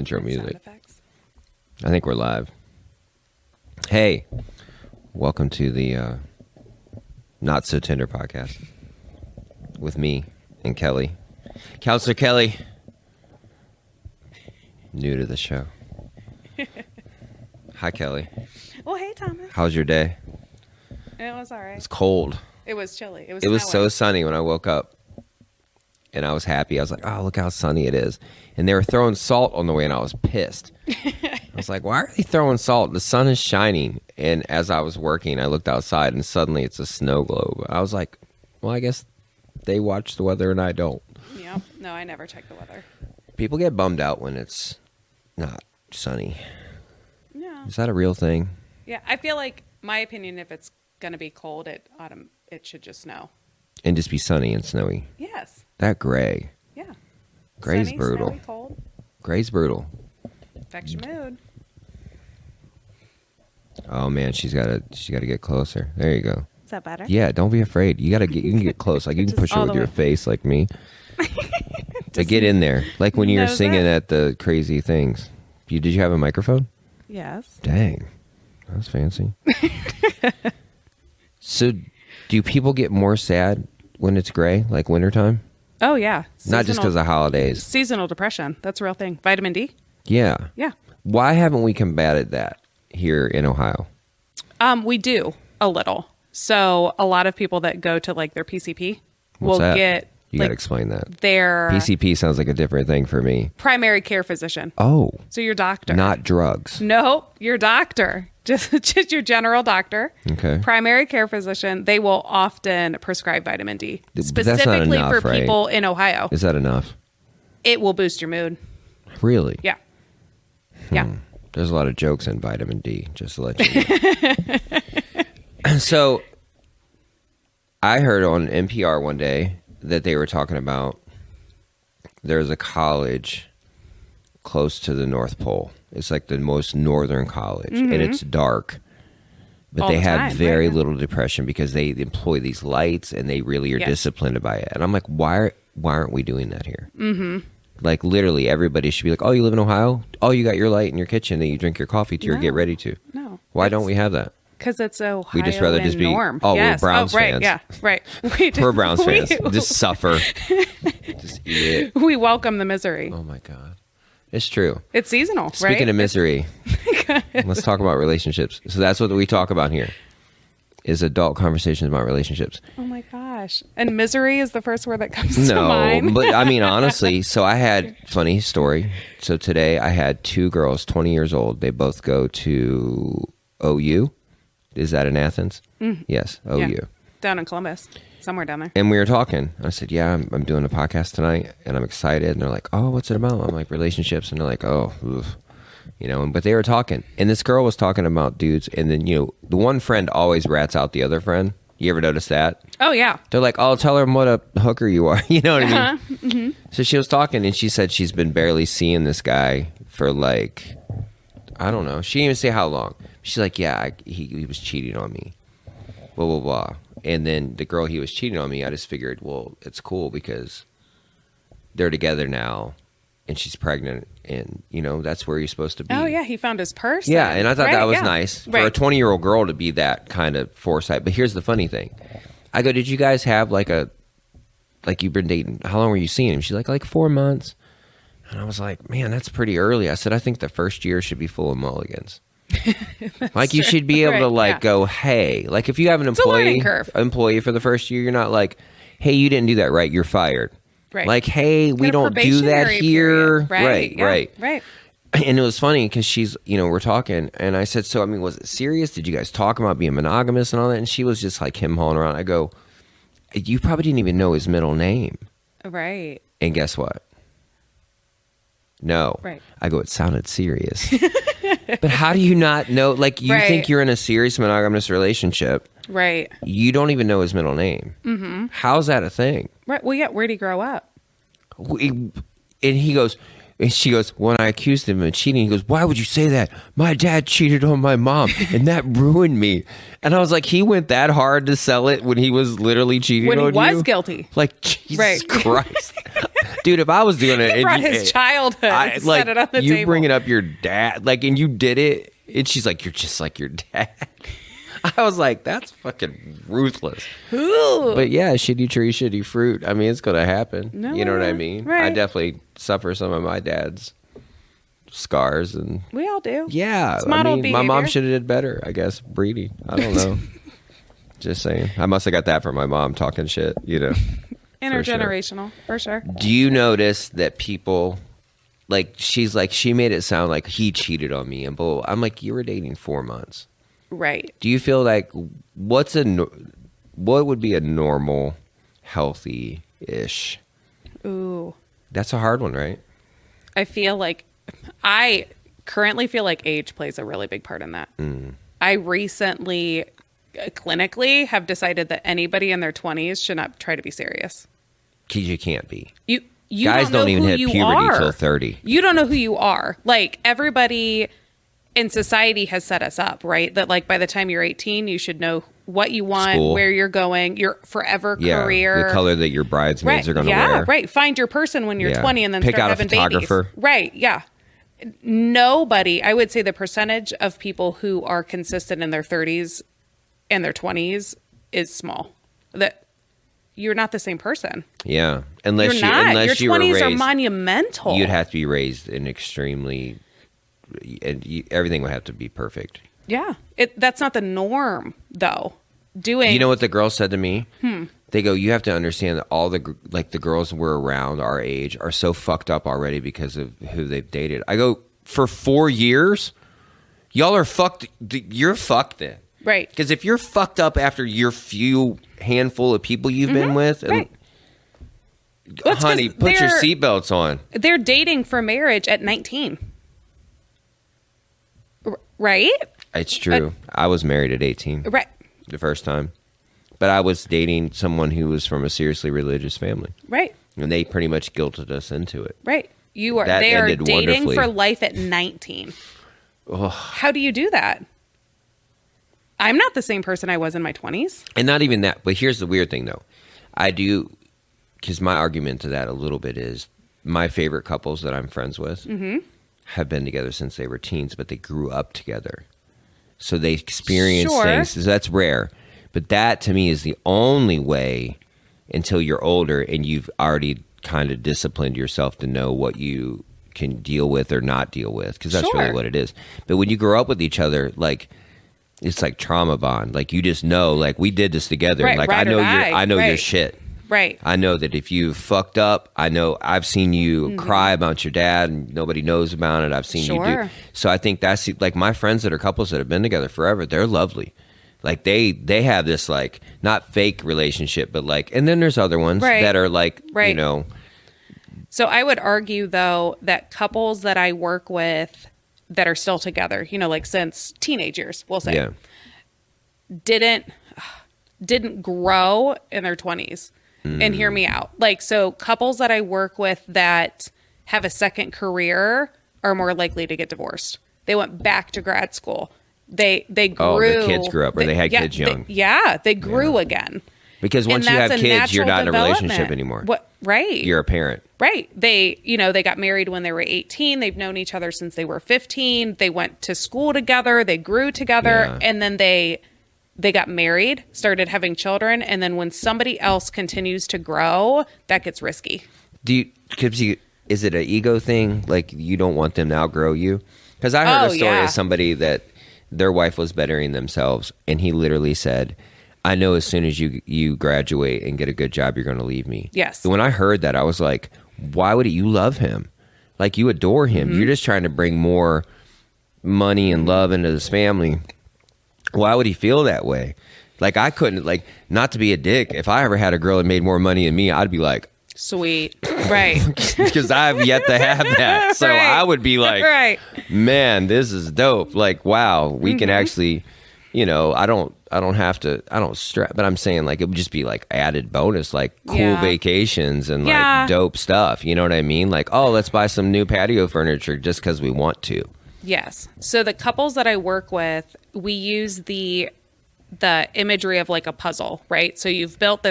intro music. Sound effects. I think we're live. Hey, welcome to the Not So Tender podcast with me and Kelly. Counselor Kelly, new to the show. Hi, Kelly. Well, hey, Thomas. How's your day? It was all right. It's cold. It was chilly. It was so sunny when I woke up, and I was happy. I was like, oh, look how sunny it is. And they were throwing salt on the way, and I was pissed. I was like, why are they throwing salt? The sun is shining. And as I was working, I looked outside, and suddenly it's a snow globe. I was like, well, I guess they watch the weather, and I don't. Yep. No, I never check the weather. People get bummed out when it's not sunny. Yeah. Is that a real thing? Yeah. I feel like, my opinion, if it's going to be cold at autumn, it should just snow. And just be sunny and snowy. Yes. That gray. Yeah. Gray's Sunny, brutal. snowy, cold. Gray's brutal. Affects your mood. Oh man, she's gotta get closer. There you go. Is that better? Yeah, don't be afraid. You can get close. Like you can Just push her all with the your way. face like me. To get in there. Like when you were Nose singing it. at the crazy things. Did you have a microphone? Yes. Dang. That was fancy. So do people get more sad when it's gray, like wintertime? Oh, yeah. Not just because of holidays. Seasonal depression. That's a real thing. Vitamin D? Yeah. Yeah. Why haven't we combated that here in Ohio? We do a little. So a lot of people that go to like their PCP What's will that? get You like got to explain that. their PCP sounds like a different thing for me. primary care physician. Oh, So your doctor. not drugs. No, your doctor. Just your general doctor. Okay. Primary care physician. They will often prescribe vitamin D. But that's not Specifically enough, for right? people in Ohio. Is that enough? It will boost your mood. Really? Yeah. Yeah. There's a lot of jokes in vitamin D, just to let you know. So, I heard on NPR one day that they were talking about there's a college close to the North Pole. It's like the most northern college, and it's dark. But All they the have time, very right? little depression because they employ these lights, and they really are Yes. disciplined by it. And I'm like, why aren't we doing that here? Mm-hmm. Like, literally, everybody should be like, oh, you live in Ohio? Oh, you got your light in your kitchen that you drink your coffee to or No. get ready to. No. Why don't we have that? Because it's Ohio We just rather just be, norm. oh, Yes. we're Browns right, fans. Yeah, right. We We're Browns fans. we- Just suffer. Just eat it. We welcome the misery. Oh, my God. It's true. It's seasonal, right? Speaking of misery, let's talk about relationships. So that's what we talk about here, is adult conversations about relationships. Oh my gosh. And misery is the first word that comes to No, mind. but I mean, honestly, so I had, funny story. So today I had two girls, 20 years old. They both go to OU. Is that in Athens? Yes, OU. Yeah. Down in Columbus. Somewhere down there. And we were talking. I said, yeah, I'm doing a podcast tonight, and I'm excited. And they're like, oh, what's it about? I'm like, relationships. And they're like, oh, oof. You know, but they were talking. And this girl was talking about dudes. And then, you know, the one friend always rats out the other friend. You ever notice that? Oh, yeah. They're like, oh, tell her what a hooker you are. You know what I mean? Mm-hmm. So she was talking, and she said she's been barely seeing this guy for like, I don't know. She didn't even say how long. She's like, yeah, he was cheating on me. Blah, blah, blah. And then the girl he was cheating on me, I just figured, well, it's cool because they're together now, and she's pregnant, and, you know, that's where you're supposed to be. Oh, yeah. He found his purse. Yeah, and I thought that was yeah. nice for a Right. 20-year-old girl to be that kind of foresight. But here's the funny thing. I go, did you guys have like you've been dating, how long were you seeing him? She's like 4 months. And I was like, man, that's pretty early. I said, I think the first year should be full of mulligans. Like you should be able to Right, yeah. go, hey, like if you have an a learning curve. employee for the first year, you're not like, hey, you didn't do that right, you're fired. Right. Like, hey, we Got a don't do that probationary here. period. Right. yeah, Right. Right. And it was funny because she's, you know, we're talking, and I said, so, I mean, was it serious? Did you guys talk about being monogamous and all that? And she was just like him hauling around. I go, you probably didn't even know his middle name. Right. And guess what? No. Right. I go, it sounded serious. But how do you not know? Like, you Right. think you're in a serious monogamous relationship. Right. You don't even know his middle name. Mm-hmm. How's that a thing? Right. Well, yeah. Where'd he grow up? And he goes, and she goes, when I accused him of cheating, he goes, why would you say that? My dad cheated on my mom, and that ruined me. And I was like, he went that hard to sell it when he was literally cheating When on he you? was guilty. Like, Jesus Right. Christ. Dude, if I was doing it, He brought his childhood, set it on the you table. bringing up your dad, like, and you did it, and she's like, "You're just like your dad." I was like, "That's fucking ruthless." Ooh. But yeah, shitty tree, shitty fruit. I mean, it's gonna happen. No, you know what I mean? right. I definitely suffer some of my dad's scars, and We all do. yeah, It's I modeled mean, my mom behavior. should have did better. I guess breeding. I don't know. Just saying. I must have got that from my mom talking shit. You know. Intergenerational, for sure. Do you notice that people, like, she's like, she made it sound like he cheated on me and bull. I'm like, you were dating 4 months. Right. Do you feel like what would be a normal, healthy-ish? Ooh. That's a hard one, right? I currently feel like age plays a really big part in that. I recently, clinically, have decided that anybody in their 20s should not try to be serious. Because you can't be. You Guys don't know even who hit you puberty are. till 30. You don't know who you are. Like, everybody in society has set us up, right? That, like, by the time you're 18, you should know what you want, School. where you're going, your forever Yeah, career. the color that your bridesmaids are going to wear. Right. Find your person when you're Yeah. 20 and then Pick start out a having photographer. babies. Right. Yeah. Nobody, I would say the percentage of people who are consistent in their 30s and their 20s is small. That you're not the same person. Yeah, unless You're not. unless Your you were 20s are raised, monumental. you'd have to be raised in extremely, and everything would have to be perfect. Yeah. That's not the norm, though. You know what the girl said to me? They go, you have to understand that all the girls we're around our age are so fucked up already because of who they've dated. I go, for 4 years, y'all are fucked. You're fucked then. Right. Because if you're fucked up after your few handful of people you've been with, and, Right. Well, it's honey, 'cause put your they're- seatbelts on. They're dating for marriage at 19. Right? It's true. I was married at 18 Right. the first time. But I was dating someone who was from a seriously religious family. Right. And they pretty much guilted us into it. Right. You are. That They are ended dating wonderfully. for life at 19. How do you do that? I'm not the same person I was in my 20s. And not even that. But here's the weird thing, though. I do, because my argument to that a little bit is my favorite couples that I'm friends with have been together since they were teens, but they grew up together. So they experienced Sure. things. So that's rare. But that, to me, is the only way until you're older and you've already kind of disciplined yourself to know what you can deal with or not deal with, because that's really Sure. what it is. But when you grow up with each other, like, it's like trauma bond. Like, you just know, like, we did this together. Right, Like, ride I know or die. I know your Right. shit. Right. I know that if you fucked up, I know I've seen you cry about your dad and nobody knows about it. I've seen you do. Sure. So I think that's like my friends that are couples that have been together forever. They're lovely. Like they have this like not fake relationship, but like, and then there's other ones Right. that are like, you Right. know, So I would argue, though, that couples that I work with that are still together, you know, like since teenage years, we'll say, yeah, didn't grow in their 20s. And hear me out. Like, so couples that I work with that have a second career are more likely to get divorced. They went back to grad school. They grew. Oh, their kids grew up, or they had kids young. They grew again. because once you And have that's a kids, you're not in a natural relationship development. anymore. What? Right. You're a parent. Right. They got married when they were 18. They've known each other since they were 15. They went to school together. They grew together. Yeah. And then they got married, started having children. And then when somebody else continues to grow, that gets risky. Is it an ego thing? Like you don't want them to outgrow you? Because I heard a story of somebody that their wife was bettering themselves, and he literally said, I know as soon as you graduate and get a good job, you're going to leave me. Yes. And when I heard that, I was like, why would you love him? Like you adore him. Mm-hmm. You're just trying to bring more money and love into this family. Why would he feel that way? Like I couldn't, like, not to be a dick. If I ever had a girl that made more money than me, I'd be like, Sweet. Right. because I've yet to have that. So Right. I would be like, Right. man, this is dope. Like, wow, we can actually, I don't stress, but I'm saying like, it would just be like added bonus, like cool Yeah. vacations and Yeah. like dope stuff. You know what I mean? Like, oh, let's buy some new patio furniture just because we want to. Yes. So the couples that I work with, we use the the imagery of like a puzzle, right? So you've built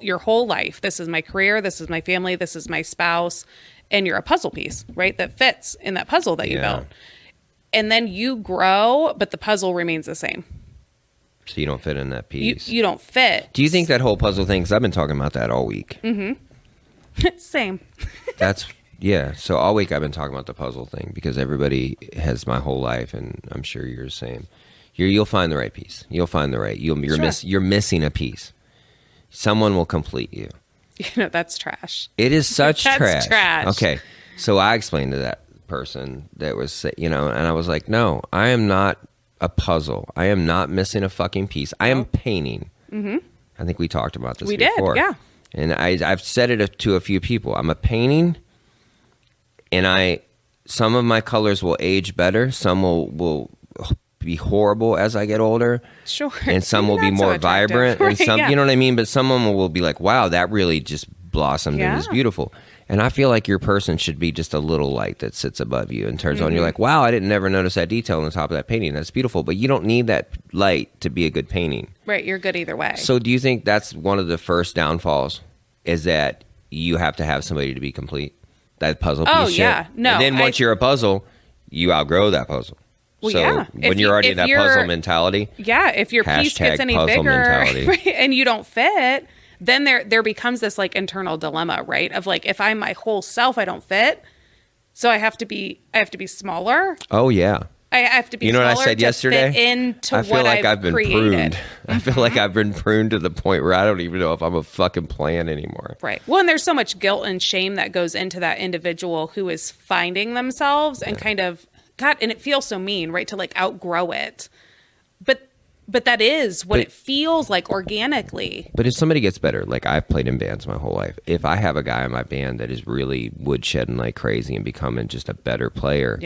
your whole life. This is my career, this is my family, this is my spouse, and you're a puzzle piece, right? That fits in that puzzle that you built. And then you grow, but the puzzle remains the same. So you don't fit in that piece. You don't fit. Do you think that whole puzzle thing, because I've been talking about that all week. Same. Yeah. So all week I've been talking about the puzzle thing because everybody has my whole life, and I'm sure you're the same. You'll find the right piece. You'll find the right. You're missing a piece. Someone will complete you. That's trash. It is such That's trash. Okay. So I explained to that person that was, and I was like, no, I am not a puzzle. I am not missing a fucking piece. I am painting. I think we talked about this before. Yeah. And I've said it to a few people. I'm a painting, and some of my colors will age better. Some will be horrible as I get older. Sure. And some will be more vibrant. Right, and some, you know what I mean? But some of them will be like, wow, that really just blossomed and is beautiful. And I feel like your person should be just a little light that sits above you and turns on. You're like, wow, I didn't never notice that detail on the top of that painting. That's beautiful. But you don't need that light to be a good painting. Right. You're good either way. So do you think that's one of the first downfalls, is that you have to have somebody to be complete? That puzzle piece shit? Yeah. No. And then once you're a puzzle, you outgrow that puzzle. Well, so when you're already in that puzzle mentality. Yeah. If your piece gets any bigger and you don't fit, then there becomes this like internal dilemma, right? Of like, if I'm my whole self, I don't fit. So I have to be smaller. Oh yeah. I have to be. You know smaller what I said to yesterday? Fit into I feel what like I've been created. pruned. I feel like I've been pruned to the point where I don't even know if I'm a fucking plant anymore. Right. Well, and there's so much guilt and shame that goes into that individual who is finding themselves and kind of God, and it feels so mean, right? To like outgrow it. But that is what it feels like organically. But if somebody gets better, like I've played in bands my whole life, if I have a guy in my band that is really woodshedding like crazy and becoming just a better player,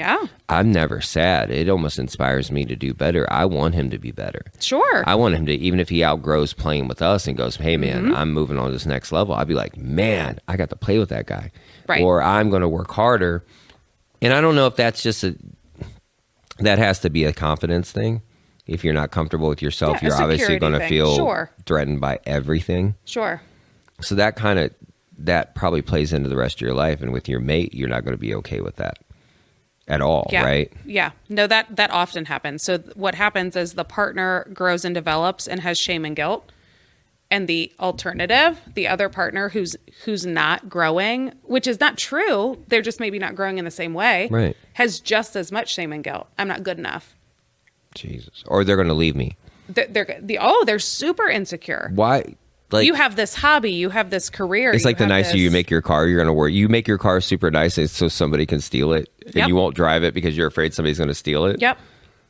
I'm never sad. It almost inspires me to do better. I want him to be better. Sure. I want him to, even if he outgrows playing with us and goes, hey man, I'm moving on to this next level, I'd be like, man, I got to play with that guy. Right. Or I'm going to work harder. And I don't know if that's just that has to be a confidence thing. If you're not comfortable with yourself, you're obviously going to feel threatened by everything. Sure. So that probably plays into the rest of your life. And with your mate, you're not going to be okay with that at all, right? Yeah. No, that often happens. So what happens is the partner grows and develops and has shame and guilt. And the alternative, the other partner who's not growing, which is not true, they're just maybe not growing in the same way, right, has just as much shame and guilt. I'm not good enough. Jesus. Or they're going to leave me. They're super insecure. Why? Like, you have this hobby, you have this career. It's like the nicer you make your car, you're going to worry. You make your car super nice so somebody can steal it, and you won't drive it because you're afraid somebody's going to steal it. Yep.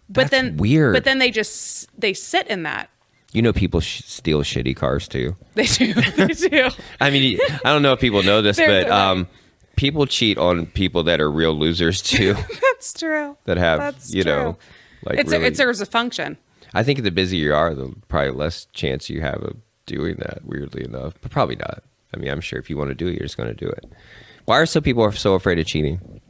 But That's weird. But then they sit in that. You know, people steal shitty cars too. They do. They do. I mean, I don't know if people know this, but people cheat on people that are real losers too. That's true. That have, know, like it serves a function. I think the busier you are, the probably less chance you have of doing that, weirdly enough. But probably not. I mean, I'm sure if you want to do it, you're just going to do it. Why are some people so afraid of cheating?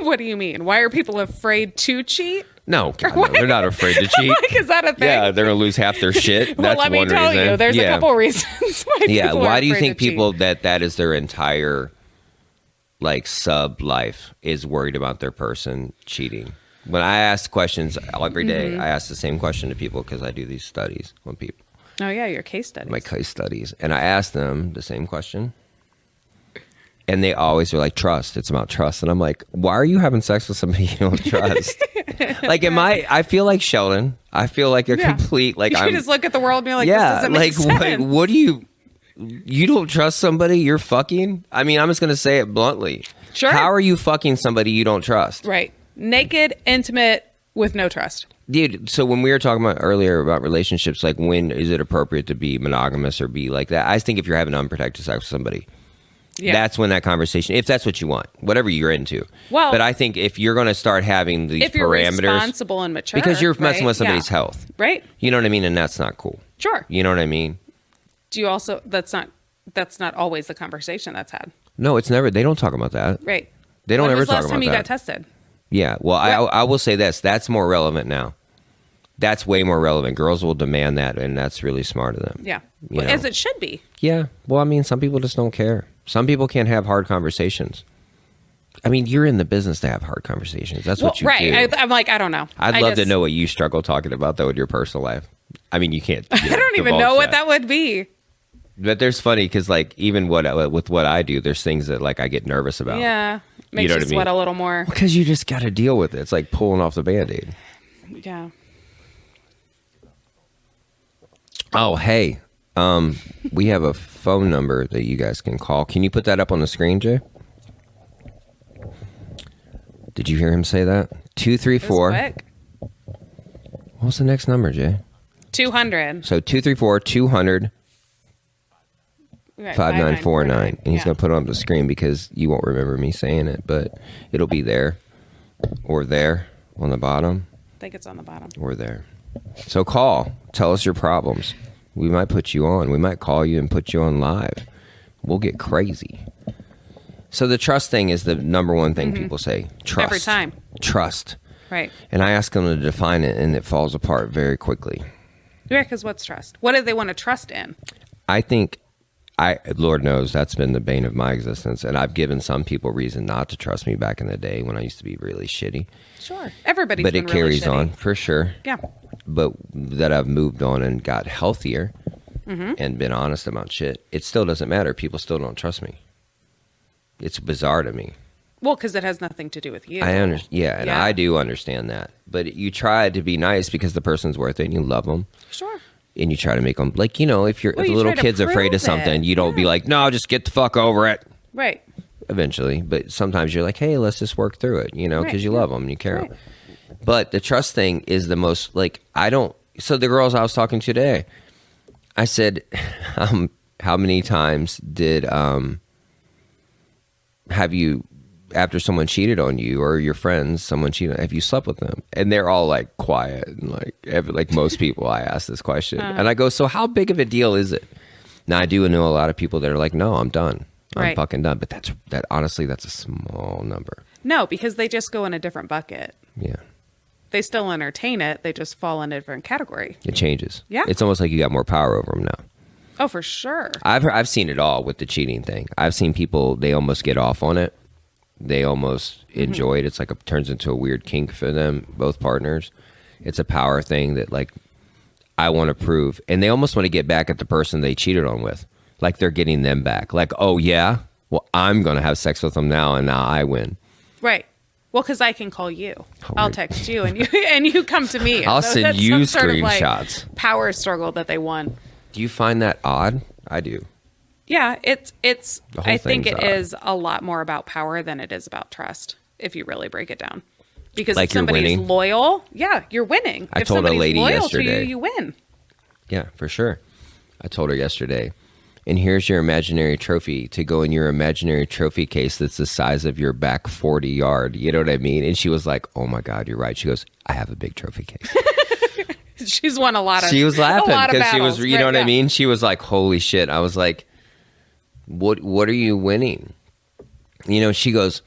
What do you mean? Why are people afraid to cheat? No, God, no, they're not afraid to cheat. Like, is that a thing? Yeah, they're going to lose half their shit. Well, That's let me tell you, there's a couple reasons why people are why do you afraid think to people cheat? that is their entire like sub life is worried about their person cheating? When I ask questions every day, I ask the same question to people because I do these studies on people. Oh yeah, your case studies. My case studies. And I ask them the same question. And they always are like, trust. It's about trust. And I'm like, why are you having sex with somebody you don't trust? Like, I feel like Sheldon. I feel like a complete, like, you just look at the world and be like, this doesn't make sense. What do you don't trust somebody you're fucking? I mean, I'm just going to say it bluntly. Sure. How are you fucking somebody you don't trust? Right. Naked, intimate, with no trust. Dude, so when we were talking about earlier about relationships, like when is it appropriate to be monogamous or be like that? I think if you're having unprotected sex with somebody, that's when that conversation, if that's what you want, whatever you're into. Well, but I think if you're going to start having these if you're parameters, responsible and mature, because you're messing with somebody's health, right? You know what I mean, and that's not cool. Sure. You know what I mean. Do you also? That's not always the conversation that's had. No, it's never. They don't talk about that. Right. They don't ever talk about that. When was the last time you got tested? Yeah. Well, I will say this. That's more relevant now That's way more relevant. Girls will demand that, and that's really smart of them. Yeah. You Well, know? as it should be. Yeah. Well, I mean, some people just don't care. Some people can't have hard conversations. I mean, you're in the business to have hard conversations. That's what you right. do. I'm like, I don't know. I'd love to know what you struggle talking about, though, in your personal life. I mean, you can't. I don't even know what that would be. But there's funny because, like, even with what I do, there's things that, like, I get nervous about. Yeah. Makes you sweat a little more. Because you just got to deal with it. It's like pulling off the Band-Aid. Yeah. Oh, hey. We have a phone number that you guys can call. Can you put that up on the screen, Jay? Did you hear him say that? 234. Quick. What's the next number, Jay? 200. So 234-200. Right, 5949. And he's going to put it on the screen because you won't remember me saying it, but it'll be there or there on the bottom. I think it's on the bottom. Or there. So call. Tell us your problems. We might put you on. We might call you and put you on live. We'll get crazy. So the trust thing is the number one thing people say. Trust. Every time. Trust. Right. And I ask them to define it, and it falls apart very quickly. Yeah, because what's trust? What do they want to trust in? I think, Lord knows, that's been the bane of my existence. And I've given some people reason not to trust me back in the day when I used to be really shitty. Sure. Everybody's But been it carries really shitty. on, for sure. Yeah. But that I've moved on and got healthier and been honest about shit, it still doesn't matter. People still don't trust me. It's bizarre to me. Well, because it has nothing to do with you. Yeah, and I do understand that. But you try to be nice because the person's worth it and you love them. Sure. And you try to make them, like, if if a you little try to kid's afraid of prove something, it. you don't be like, no, just get the fuck over it. Right. Eventually. But sometimes you're like, hey, let's just work through it, because Right, you love them and you care. Right. But the trust thing is the most, like, so the girls I was talking to today, I said, how many times did, have you, after someone cheated on you or your friends, someone cheated, have you slept with them? And they're all like quiet and like most people I ask this question. And I go, so how big of a deal is it? Now I do know a lot of people that are like, no, I'm done. I'm fucking done. But honestly, that's a small number. No, because they just go in a different bucket. Yeah. They still entertain it. They just fall in a different category. It changes. Yeah. It's almost like you got more power over them now. Oh, for sure. I've seen it all with the cheating thing. I've seen people, they almost get off on it. They almost enjoy it. It's like it turns into a weird kink for them, both partners. It's a power thing that, like, I want to prove. And they almost want to get back at the person they cheated on with. Like they're getting them back. Like, oh, yeah? Well, I'm going to have sex with them now, and now I win. Right. Well, because I can call you. Oh, I'll text you, and you come to me. I'll So send that's you some sort of, like, screenshots. power struggle that they won. Do you find that odd? I do. Yeah, it's. The whole I think thing's it odd. is a lot more about power than it is about trust, if you really break it down. Because Like if you're somebody's winning? loyal, yeah, you're winning. I if told a somebody's lady loyal yesterday. to you, you win. Yeah, for sure. I told her yesterday, and here's your imaginary trophy to go in your imaginary trophy case that's the size of your back 40 yard. You know what I mean? And she was like, oh my God, you're right. She goes, I have a big trophy case. She's won a lot of. She was laughing because she was, battles. you know Right, what I yeah. mean? She was like, holy shit. I was like, what are you winning? She goes,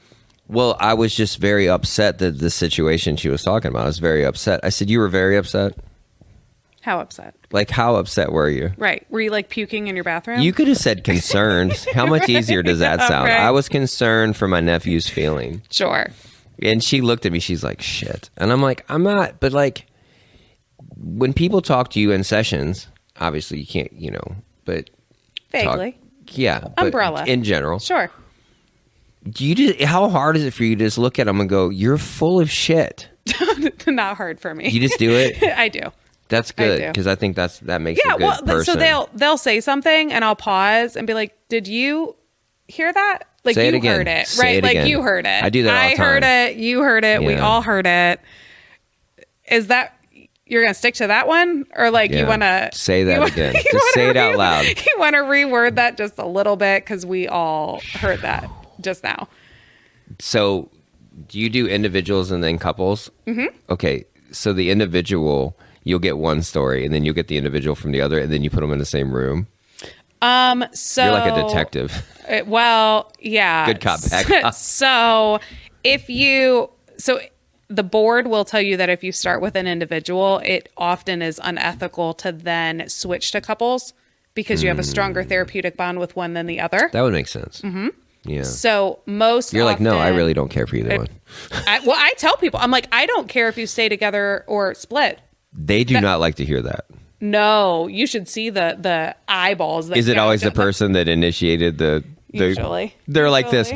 well, I was just very upset that the situation she was talking about. I was very upset. I said, you were very upset? How upset? Like, how upset were you? Right. Were you like puking in your bathroom? You could have said concerned. How much easier does that sound? Right. I was concerned for my nephew's feeling. Sure. And she looked at me. She's like, shit. And I'm like, I'm not. But, like, when people talk to you in sessions, obviously you can't, but. Vaguely. Yeah. But Umbrella. in general. Sure. How hard is it for you to just look at them and go, you're full of shit? Not hard for me. You just do it? I do. That's good. do. Because I think that makes you a good well, person. so they'll say something and I'll pause and be like, "Did you hear that? Like Say it you again. heard it, Say right? it Like again. you heard it. I do that all the time. I heard it. You heard it. We Yeah. all heard it. Is that you're gonna stick to that one, or like you Yeah. want to Say that again. Just say it out loud. You want to reword that just a little bit because we all heard that just now. So, do you do individuals and then couples? Mm-hmm. Okay, so the individual, you'll get one story, and then you'll get the individual from the other, and then you put them in the same room. So You're like a detective. Well, yeah. Good cop, bad cop. So the board will tell you that if you start with an individual, it often is unethical to then switch to couples because you have a stronger therapeutic bond with one than the other. That would make sense. Mm-hmm. Yeah. So most You're like, often, no, I really don't care for either one. I tell people, I'm like, I don't care if you stay together or split. They do not like to hear that. No, you should see the eyeballs. That Is it always the person that initiated the Usually. They're like this,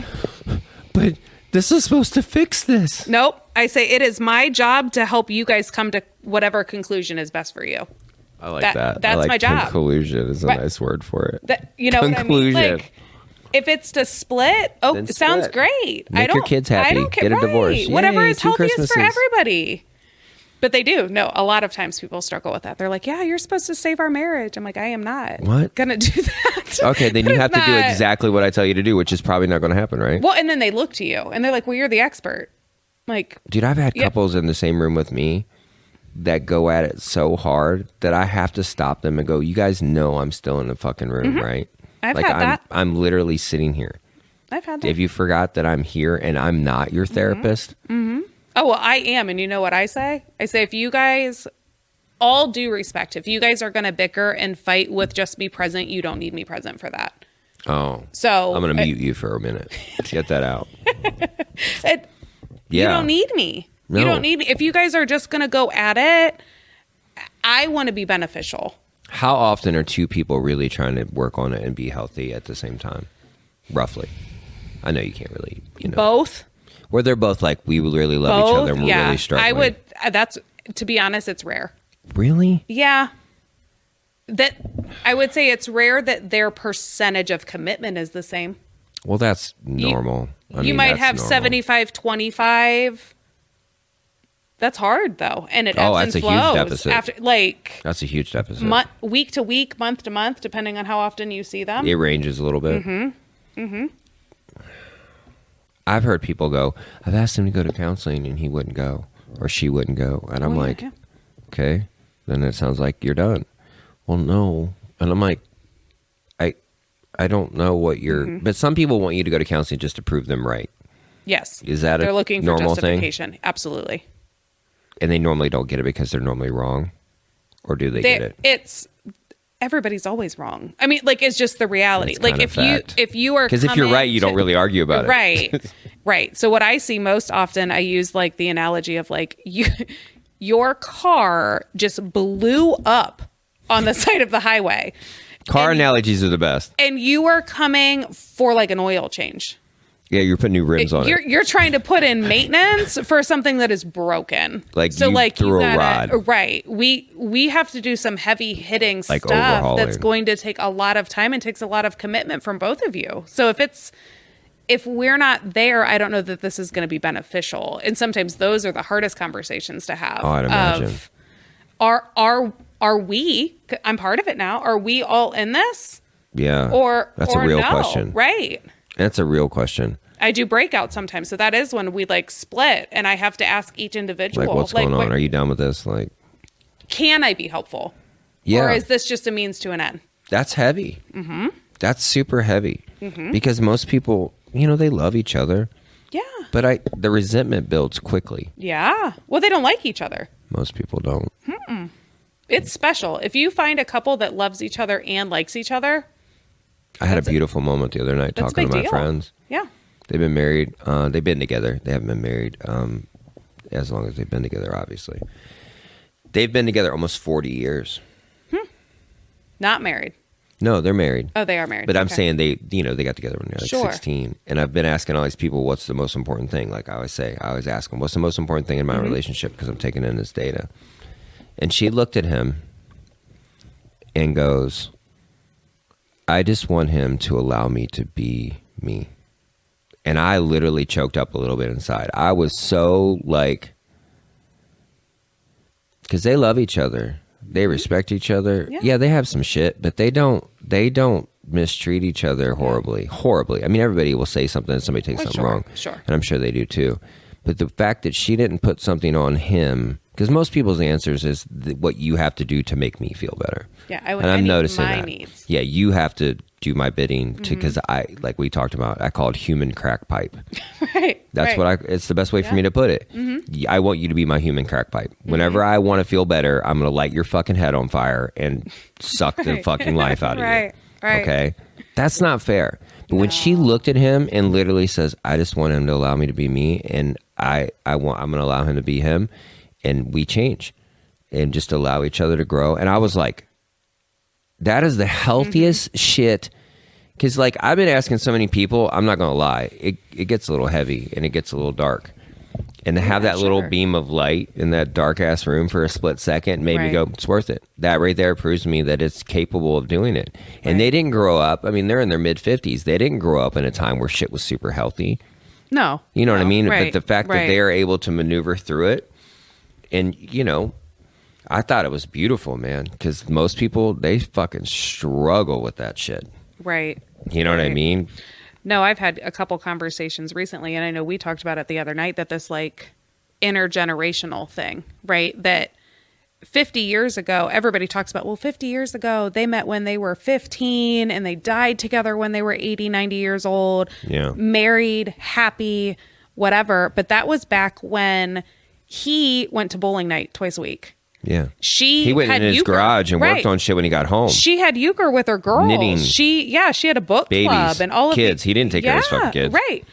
but this is supposed to fix this. Nope. I say it is my job to help you guys come to whatever conclusion is best for you. I like that. That's I like my job. Conclusion is a nice word for it. You know conclusion. what I mean? Like, if it's to split, it sounds great. Make your kids happy. I don't care. Get a divorce. Whatever Yay, is 2 healthiest Christmases. for everybody. But they do. No, a lot of times people struggle with that. They're like, yeah, you're supposed to save our marriage. I'm like, I am not. What? Gonna do that. Okay, then you have to do exactly what I tell you to do, which is probably not going to happen, right? Well, and then they look to you and they're like, well, you're the expert. Like, dude, I've had couples in the same room with me that go at it so hard that I have to stop them and go, you guys know I'm still in the fucking room, right? I've had that. I'm literally sitting here. I've had that. If you forgot that I'm here and I'm not your therapist. Oh, well, I am. And you know what I say? I say, if you guys, all due respect, if you guys are going to bicker and fight with just me present, you don't need me present for that. Oh. So I'm going to mute you for a minute. Let's get that out. You don't need me. No. You don't need me. If you guys are just going to go at it, I want to be beneficial. How often are 2 people really trying to work on it and be healthy at the same time? Roughly. I know you can't really, Both. Where they're both like, we really love each other and we're really struggling. To be honest, it's rare. Really? Yeah. I would say it's rare that their percentage of commitment is the same. Well, that's normal. You might have 75-25. That's hard though. And it ebbs and flows. Huge deficit. That's a huge deficit. Week to week, month to month, depending on how often you see them. It ranges a little bit. I've heard people go, I've asked him to go to counseling and he wouldn't go or she wouldn't go. And I'm like, okay, then it sounds like you're done. Well, no. And I'm like, I don't know what you're, but some people want you to go to counseling just to prove them right. Yes. Is that they're a looking for normal justification? Thing? Absolutely. And they normally don't get it because they're normally wrong? Or do they get it? Everybody's always wrong. I mean, like, it's just the reality. Like, if you are, because if you're right, you don't really argue about it. Right. Right. So what I see most often, I use like the analogy of like your car just blew up on the side of the highway. Car analogies are the best. And you are coming for like an oil change. Yeah, you're putting new rims on it. You're trying to put in maintenance for something that is broken. Like, so you threw a rod. Right. We have to do some heavy hitting like stuff overhauling. That's going to take a lot of time and takes a lot of commitment from both of you. So if we're not there, I don't know that this is going to be beneficial. And sometimes those are the hardest conversations to have. Oh, I'd imagine. Are we, I'm part of it now, are we all in this? Yeah. That's or a real no? question. Right. That's a real question. I do breakout sometimes. So that is when we like split and I have to ask each individual. Like, what's going on? Are you done with this? Like, can I be helpful? Yeah. Or is this just a means to an end? That's heavy. Mm-hmm. That's super heavy. Mm-hmm. Because most people, they love each other. Yeah. But the resentment builds quickly. Yeah. Well, they don't like each other. Most people don't. Mm-mm. It's special. If you find a couple that loves each other and likes each other. I had a beautiful moment the other night talking to my friends. Yeah. They've been married. They've been together. They haven't been married as long as they've been together, obviously. They've been together almost 40 years. Not married. No, they're married. Oh, they are married. But I'm saying they got together when they were like 16. And I've been asking all these people, what's the most important thing? Like I always ask them, what's the most important thing in my relationship? Because I'm taking in this data. And she looked at him and goes, I just want him to allow me to be me. And I literally choked up a little bit inside. I was so like, because they love each other. They respect each other. Yeah, they have some shit, but they don't mistreat each other horribly. I mean, everybody will say something and somebody takes something wrong. Sure. And I'm sure they do too. But the fact that she didn't put something on him, Because most people's answers is what you have to do to make me feel better. Yeah, and I'm noticing my that. Needs. Yeah, you have to do my bidding because I, like we talked about, I call it human crack pipe. Right. That's what it's the best way for me to put it. I want you to be my human crack pipe. Whenever I want to feel better, I'm going to light your fucking head on fire and suck the fucking life out of you. Right. Okay? That's not fair. But when she looked at him and literally says, I just want him to allow me to be me, and I'm going to allow him to be him, and we change and just allow each other to grow. And I was like, that is the healthiest shit. Because, like, I've been asking so many people, I'm not going to lie, it gets a little heavy and it gets a little dark. And to have that little beam of light in that dark-ass room for a split second made me go, it's worth it. That right there proves to me that it's capable of doing it. And they didn't grow up. I mean, they're in their mid-50s. They didn't grow up in a time where shit was super healthy. No. You know what I mean? Right. But the fact that they are able to maneuver through it, and, you know, I thought it was beautiful, man. Because most people, they fucking struggle with that shit. Right. You know what I mean? No, I've had a couple conversations recently, and I know we talked about it the other night, that this like intergenerational thing, right? That 50 years ago, everybody talks about, well, 50 years ago, they met when they were 15 and they died together when they were 80, 90 years old, married, happy, whatever. But that was back when he went to bowling night twice a week. Yeah. He went in his garage and worked on shit when he got home. She had euchre with her girls. Knitting. She had a book club and all of kids. He didn't take care of his fucking kids. Right.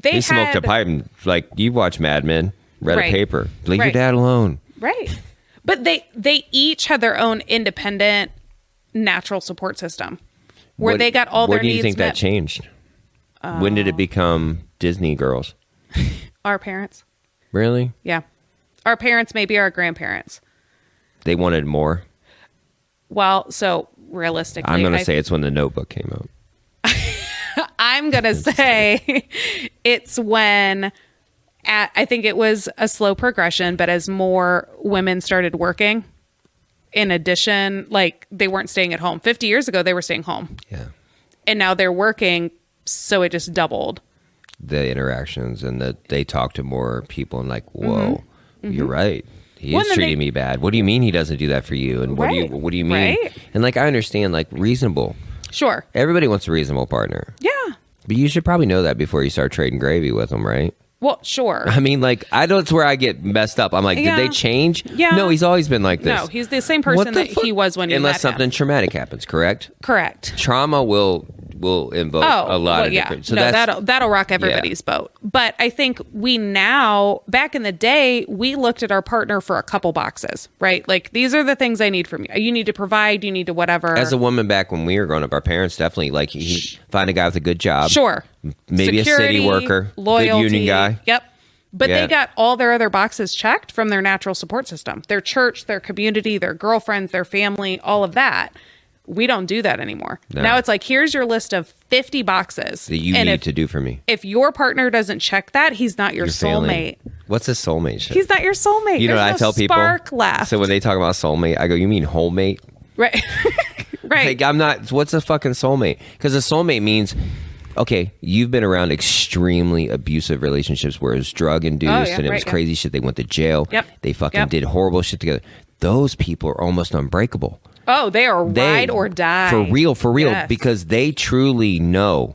He smoked a pipe and, like, you watch Mad Men, read a paper. Leave your dad alone. Right. But they each had their own independent natural support system where they got all their needs met. Where do you think that changed? When did it become Disney girls? Our parents. Really? Yeah. Our parents, maybe our grandparents. They wanted more? Well, so realistically, I'm going to say it's when The Notebook came out. I'm going to say it's when, I think it was a slow progression, but as more women started working, in addition, like they weren't staying at home. 50 years ago, they were staying home. Yeah. And now they're working, so it just doubled. The interactions and that they talk to more people and like, whoa, you're right. He is treating me bad. What do you mean he doesn't do that for you? And what do you mean? Right. And like, I understand, like, reasonable. Sure. Everybody wants a reasonable partner. Yeah. But you should probably know that before you start trading gravy with them, right? Well, sure. I mean, like, that's where I get messed up. I'm like, did they change? Yeah. No, he's always been like this. No, he's the same person that he was when you met him. Unless something traumatic happens, correct? Correct. Trauma will invoke a lot of different. So that'll rock everybody's boat. But I think we now, back in the day, we looked at our partner for a couple boxes, right? Like, these are the things I need from you. You need to provide, you need to whatever. As a woman back when we were growing up, our parents definitely, like, find a guy with a good job. Sure. Maybe security, a city worker, loyalty, good union guy. Yep. But they got all their other boxes checked from their natural support system, their church, their community, their girlfriends, their family, all of that. We don't do that anymore. No. Now it's like, here's your list of 50 boxes that you need to do for me. If your partner doesn't check that, he's not your soulmate. What's a soulmate shit? He's not your soulmate. You know what I tell people? Spark left. So when they talk about soulmate, I go, you mean whole mate? Right. Right. Like, I'm not, what's a fucking soulmate? Because a soulmate means, okay, you've been around extremely abusive relationships where it was drug induced and it was crazy shit. They went to jail. Yep. They fucking did horrible shit together. Those people are almost unbreakable. Oh, they are ride or die. For real, yes. Because they truly know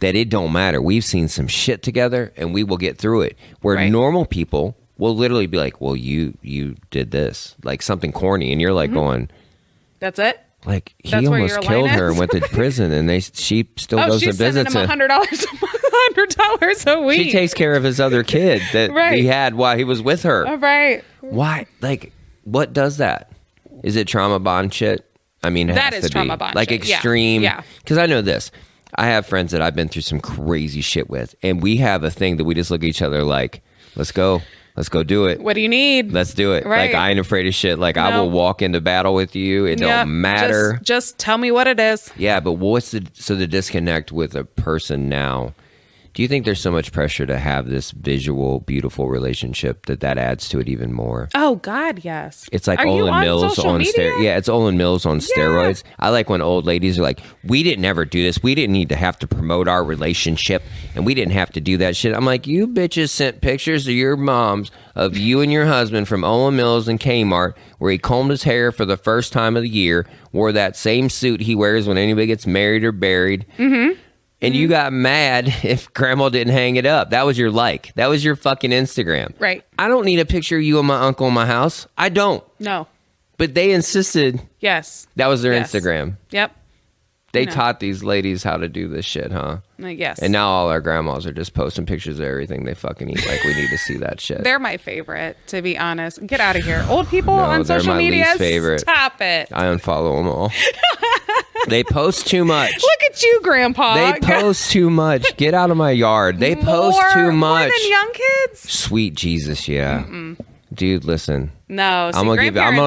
that it don't matter. We've seen some shit together and we will get through it. Where normal people will literally be like, well, you did this. Like something corny. And you're like going... That's it? Like, he almost killed her and went to prison and she still goes to visit him $100 $100 a week. She takes care of his other kid that he had while he was with her. Right. Why? Like, what does that? Is it trauma bond shit? I mean, that is trauma bond like shit. Extreme. Yeah. Because I know this. I have friends that I've been through some crazy shit with, and we have a thing that we just look at each other like, let's go do it. What do you need? Let's do it. Right. Like, I ain't afraid of shit. Like, I will walk into battle with you. It don't matter. Just tell me what it is. Yeah, but what's the disconnect with a person now Do you think there's so much pressure to have this visual, beautiful relationship that adds to it even more? Oh God, yes. It's like Are you Olin Mills social on media? Yeah, it's Olin Mills on steroids. I like when old ladies are like, "We didn't ever do this. We didn't need to have to promote our relationship, and we didn't have to do that shit." I'm like, you bitches sent pictures to your moms of you and your husband from Olin Mills and Kmart, where he combed his hair for the first time of the year, wore that same suit he wears when anybody gets married or buried. Mm-hmm. And you got mad if grandma didn't hang it up. That was your like. That was your fucking Instagram. Right. I don't need a picture of you and my uncle in my house. I don't. No. But they insisted Yes. that was their Yes. Instagram. Yep. They taught these ladies how to do this shit, huh? Yes. And now all our grandmas are just posting pictures of everything they fucking eat. Like, we need to see that shit. They're my favorite, to be honest. Get out of here. Old people No, on they're social my media. least favorite. Stop it. I unfollow them all. They post too much. Look at you, Grandpa. They post too much. Get out of my yard. They post too much. More than young kids? Sweet Jesus, yeah. Dude, listen. No. See, I'm gonna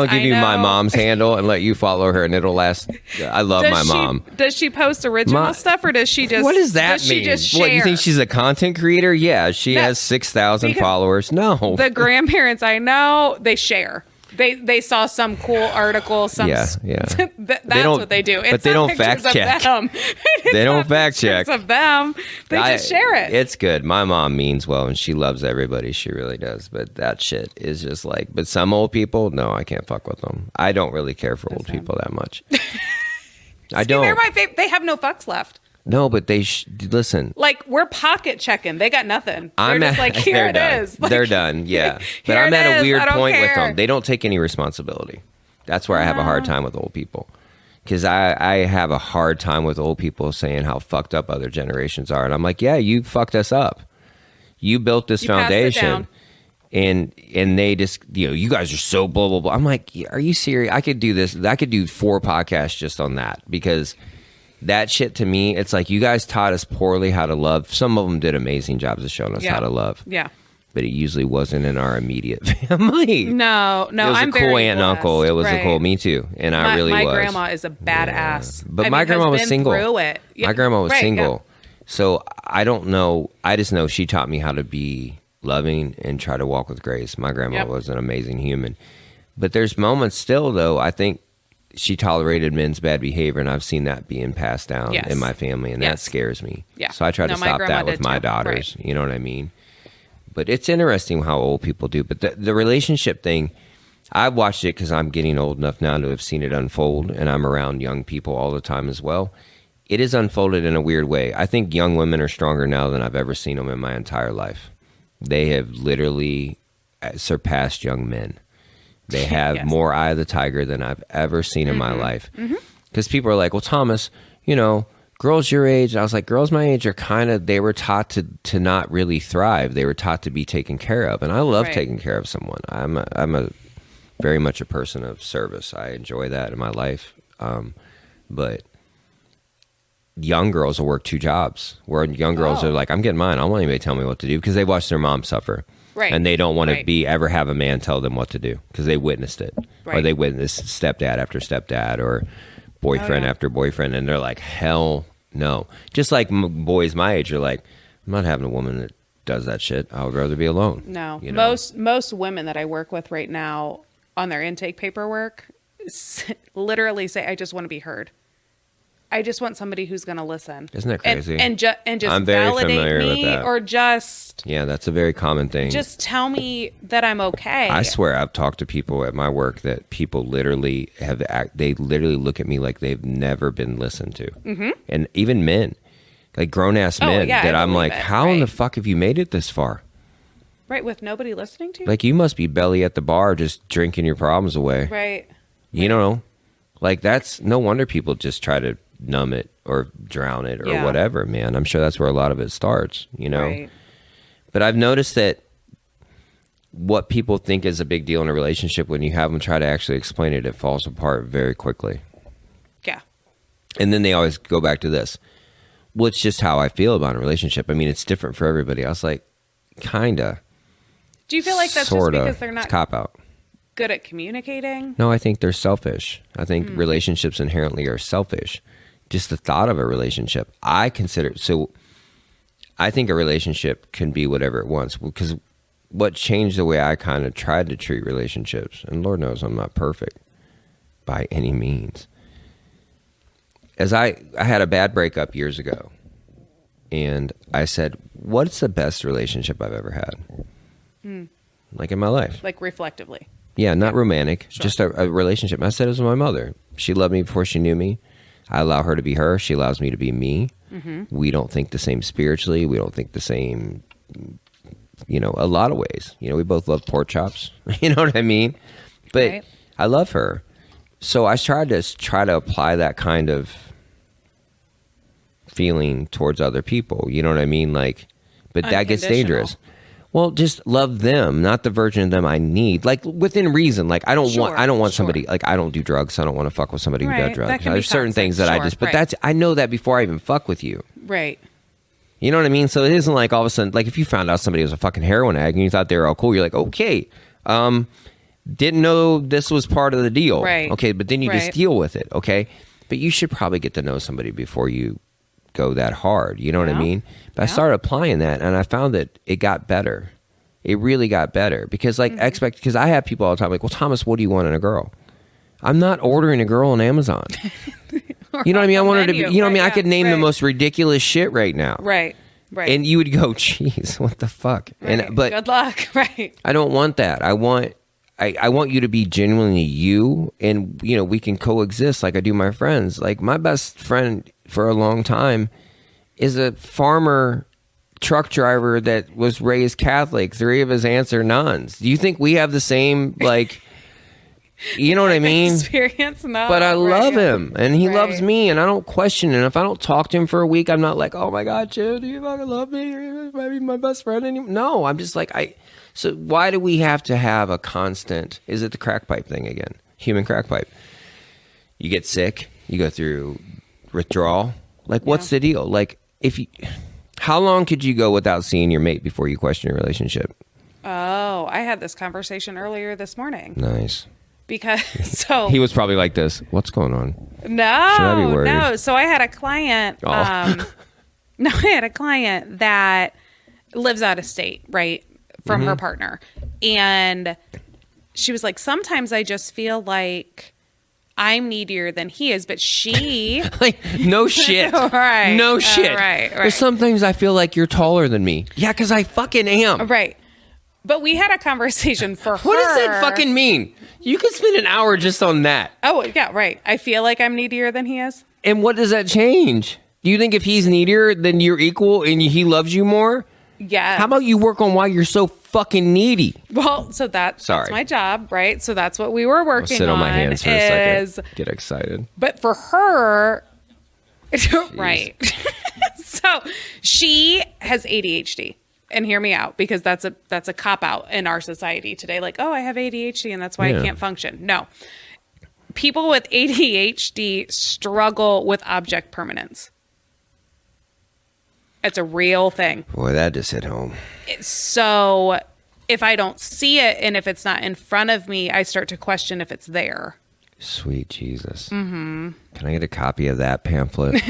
give you my know. mom's handle and let you follow her, and it'll last. I love my mom. Does she post original stuff, or does she just? What does that does mean? She just share? What, you think she's a content creator? Yeah, she has 6,000 because followers. No, the grandparents I know, they share. They saw some cool article. yeah. That's don't- what they do. but It's they not don't fact pictures of check. them. They don't not fact check. pictures of them. They just share it. It's good. My mom means well, and she loves everybody. She really does. But that shit is just like. But some old people, no, I can't fuck with them. I don't really care for old people that much. I don't. They're my favorite. They have no fucks left. No, but they listen. Like, we're pocket checking. They got nothing. They're I'm just at, like, here they're it done. is. Like, They're done. Yeah, but here I'm it at a is. weird I don't point with care. them. They don't take any responsibility. That's where I have a hard time with old people. Because I have a hard time with old people saying how fucked up other generations are. And I'm like, yeah, you fucked us up. You built this You passed it foundation. down. And they just, you guys are so blah, blah, blah. I'm like, are you serious? I could do this. I could do 4 podcasts just on that. Because that shit to me, it's like you guys taught us poorly how to love. Some of them did amazing jobs of showing us how to love. Yeah. But it usually wasn't in our immediate family. No. It was I'm a cool very aunt and uncle. blessed. It was a Right. cool, me too. And I really my was. My grandma is a badass. But I my mean, grandma has was been single. Through it. Yeah. My grandma was Right, single. So I don't know. I just know she taught me how to be loving and try to walk with grace. My grandma was an amazing human. But there's moments still, though, I think she tolerated men's bad behavior, and I've seen that being passed down in my family, and that scares me. Yeah. So I try to my stop grandma that with did my too. daughters. Right. You know what I mean? But it's interesting how old people do. But the relationship thing, I've watched it because I'm getting old enough now to have seen it unfold, and I'm around young people all the time as well. It is unfolded in a weird way. I think young women are stronger now than I've ever seen them in my entire life. They have literally surpassed young men. They have more eye of the tiger than I've ever seen in my life. Because people are like, well, Thomas, girls your age. I was like, girls my age are they were taught to not really thrive. They were taught to be taken care of. And I love taking care of someone. I'm a very much a person of service. I enjoy that in my life. But young girls will work 2 jobs, where young girls are like, I'm getting mine. I don't want anybody to tell me what to do, because they watch their mom suffer. Right. And they don't want to ever have a man tell them what to do, because they witnessed it. Right. Or they witnessed stepdad after stepdad or boyfriend after boyfriend. And they're like, hell no. Just like boys my age are like, I'm not having a woman that does that shit. I would rather be alone. No. Most women that I work with right now on their intake paperwork literally say, I just want to be heard. I just want somebody who's going to listen. Isn't that crazy? And just I'm very validate familiar with me, that. or just that's a very common thing. just tell me that I'm okay. I swear I've talked to people at my work that people literally they literally look at me like they've never been listened to. Mm-hmm. And even men, like grown-ass men, that I'm like, how in the fuck have you made it this far? Right, with nobody listening to you? Like, you must be belly at the bar just drinking your problems away. Right. You know? Like, that's no wonder people just try to numb it or drown it or whatever, man. I'm sure that's where a lot of it starts, Right. But I've noticed that what people think is a big deal in a relationship, when you have them try to actually explain it, it falls apart very quickly. Yeah. And then they always go back to this. Well, it's just how I feel about a relationship. I mean, it's different for everybody. I was like, kinda. Do you feel like that's sorta. just because they're not It's cop-out. good at communicating? No, I think they're selfish. I think relationships inherently are selfish. Just the thought of a relationship, I consider. So I think a relationship can be whatever it wants, because what changed the way I kind of tried to treat relationships, and Lord knows I'm not perfect by any means, as I had a bad breakup years ago, and I said, what's the best relationship I've ever had? Like in my life. Like reflectively. Yeah, not romantic, Sure. just a relationship. I said it was my mother. She loved me before she knew me. I allow her to be her. She allows me to be me. We don't think the same spiritually. We don't think the same, a lot of ways. We both love pork chops. You know what I mean? But Right. I love her. So I tried to apply that kind of feeling towards other people. You know what I mean? Like, but that gets dangerous. Well, just love them, not the version of them I need. Like within reason. Like I don't want somebody, like I don't do drugs. So I don't want to fuck with somebody who does drugs. There's certain things that I know that before I even fuck with you. Right. You know what I mean? So it isn't like all of a sudden, like if you found out somebody was a fucking heroin addict and you thought they were all cool, you're like, okay, didn't know this was part of the deal. Right. Okay, but then you just deal with it. Okay. But you should probably get to know somebody before you go that hard. You know what I mean? But I started applying that and I found that it got better. It really got better because because I have people all the time like, well, Thomas, what do you want in a girl? I'm not ordering a girl on Amazon. You know what I mean? I want her to be, you know what I mean? I could name the most ridiculous shit right now. Right. Right. And you would go, geez, what the fuck? Right. But good luck. Right. I don't want that. I want you to be genuinely you, and we can coexist like I do my friends. Like my best friend for a long time is a farmer truck driver that was raised Catholic. 3 of his aunts are nuns. Do you think we have the same you know what I mean? Experience? No. But I love him and he loves me and I don't question it. And if I don't talk to him for a week, I'm not like, oh my God, Joe, do you fucking love me? You're maybe my best friend anymore. No, I'm just like, so why do we have to have a constant, is it the crack pipe thing again? Human crack pipe. You get sick, you go through withdrawal. Like, what's the deal? Like, how long could you go without seeing your mate before you question your relationship? Oh, I had this conversation earlier this morning. Nice. Because he was probably like this. What's going on? No, should I be worried? No. So I had a client. I had a client that lives out of state, right, from her partner, and she was like, sometimes I just feel like I'm needier than he is, but she like no shit, right? No shit, right. But sometimes I feel like you're taller than me. Yeah, because I fucking am. Right. But we had a conversation for her. What does that fucking mean? You could spend an hour just on that. Oh, yeah, right. I feel like I'm needier than he is. And what does that change? Do you think if he's needier, then you're equal and he loves you more? Yeah. How about you work on why you're so fucking needy? Well, so that's my job, right? So that's what we were working on. Sit on my hands for a second. Get excited. But for her, right. So she has ADHD. And hear me out, because that's a cop out in our society today. Like, oh, I have ADHD and that's why I can't function. No. People with ADHD struggle with object permanence. It's a real thing. Boy, that just hit home. So if I don't see it and if it's not in front of me, I start to question if it's there. Sweet Jesus. Mm-hmm. Can I get a copy of that pamphlet?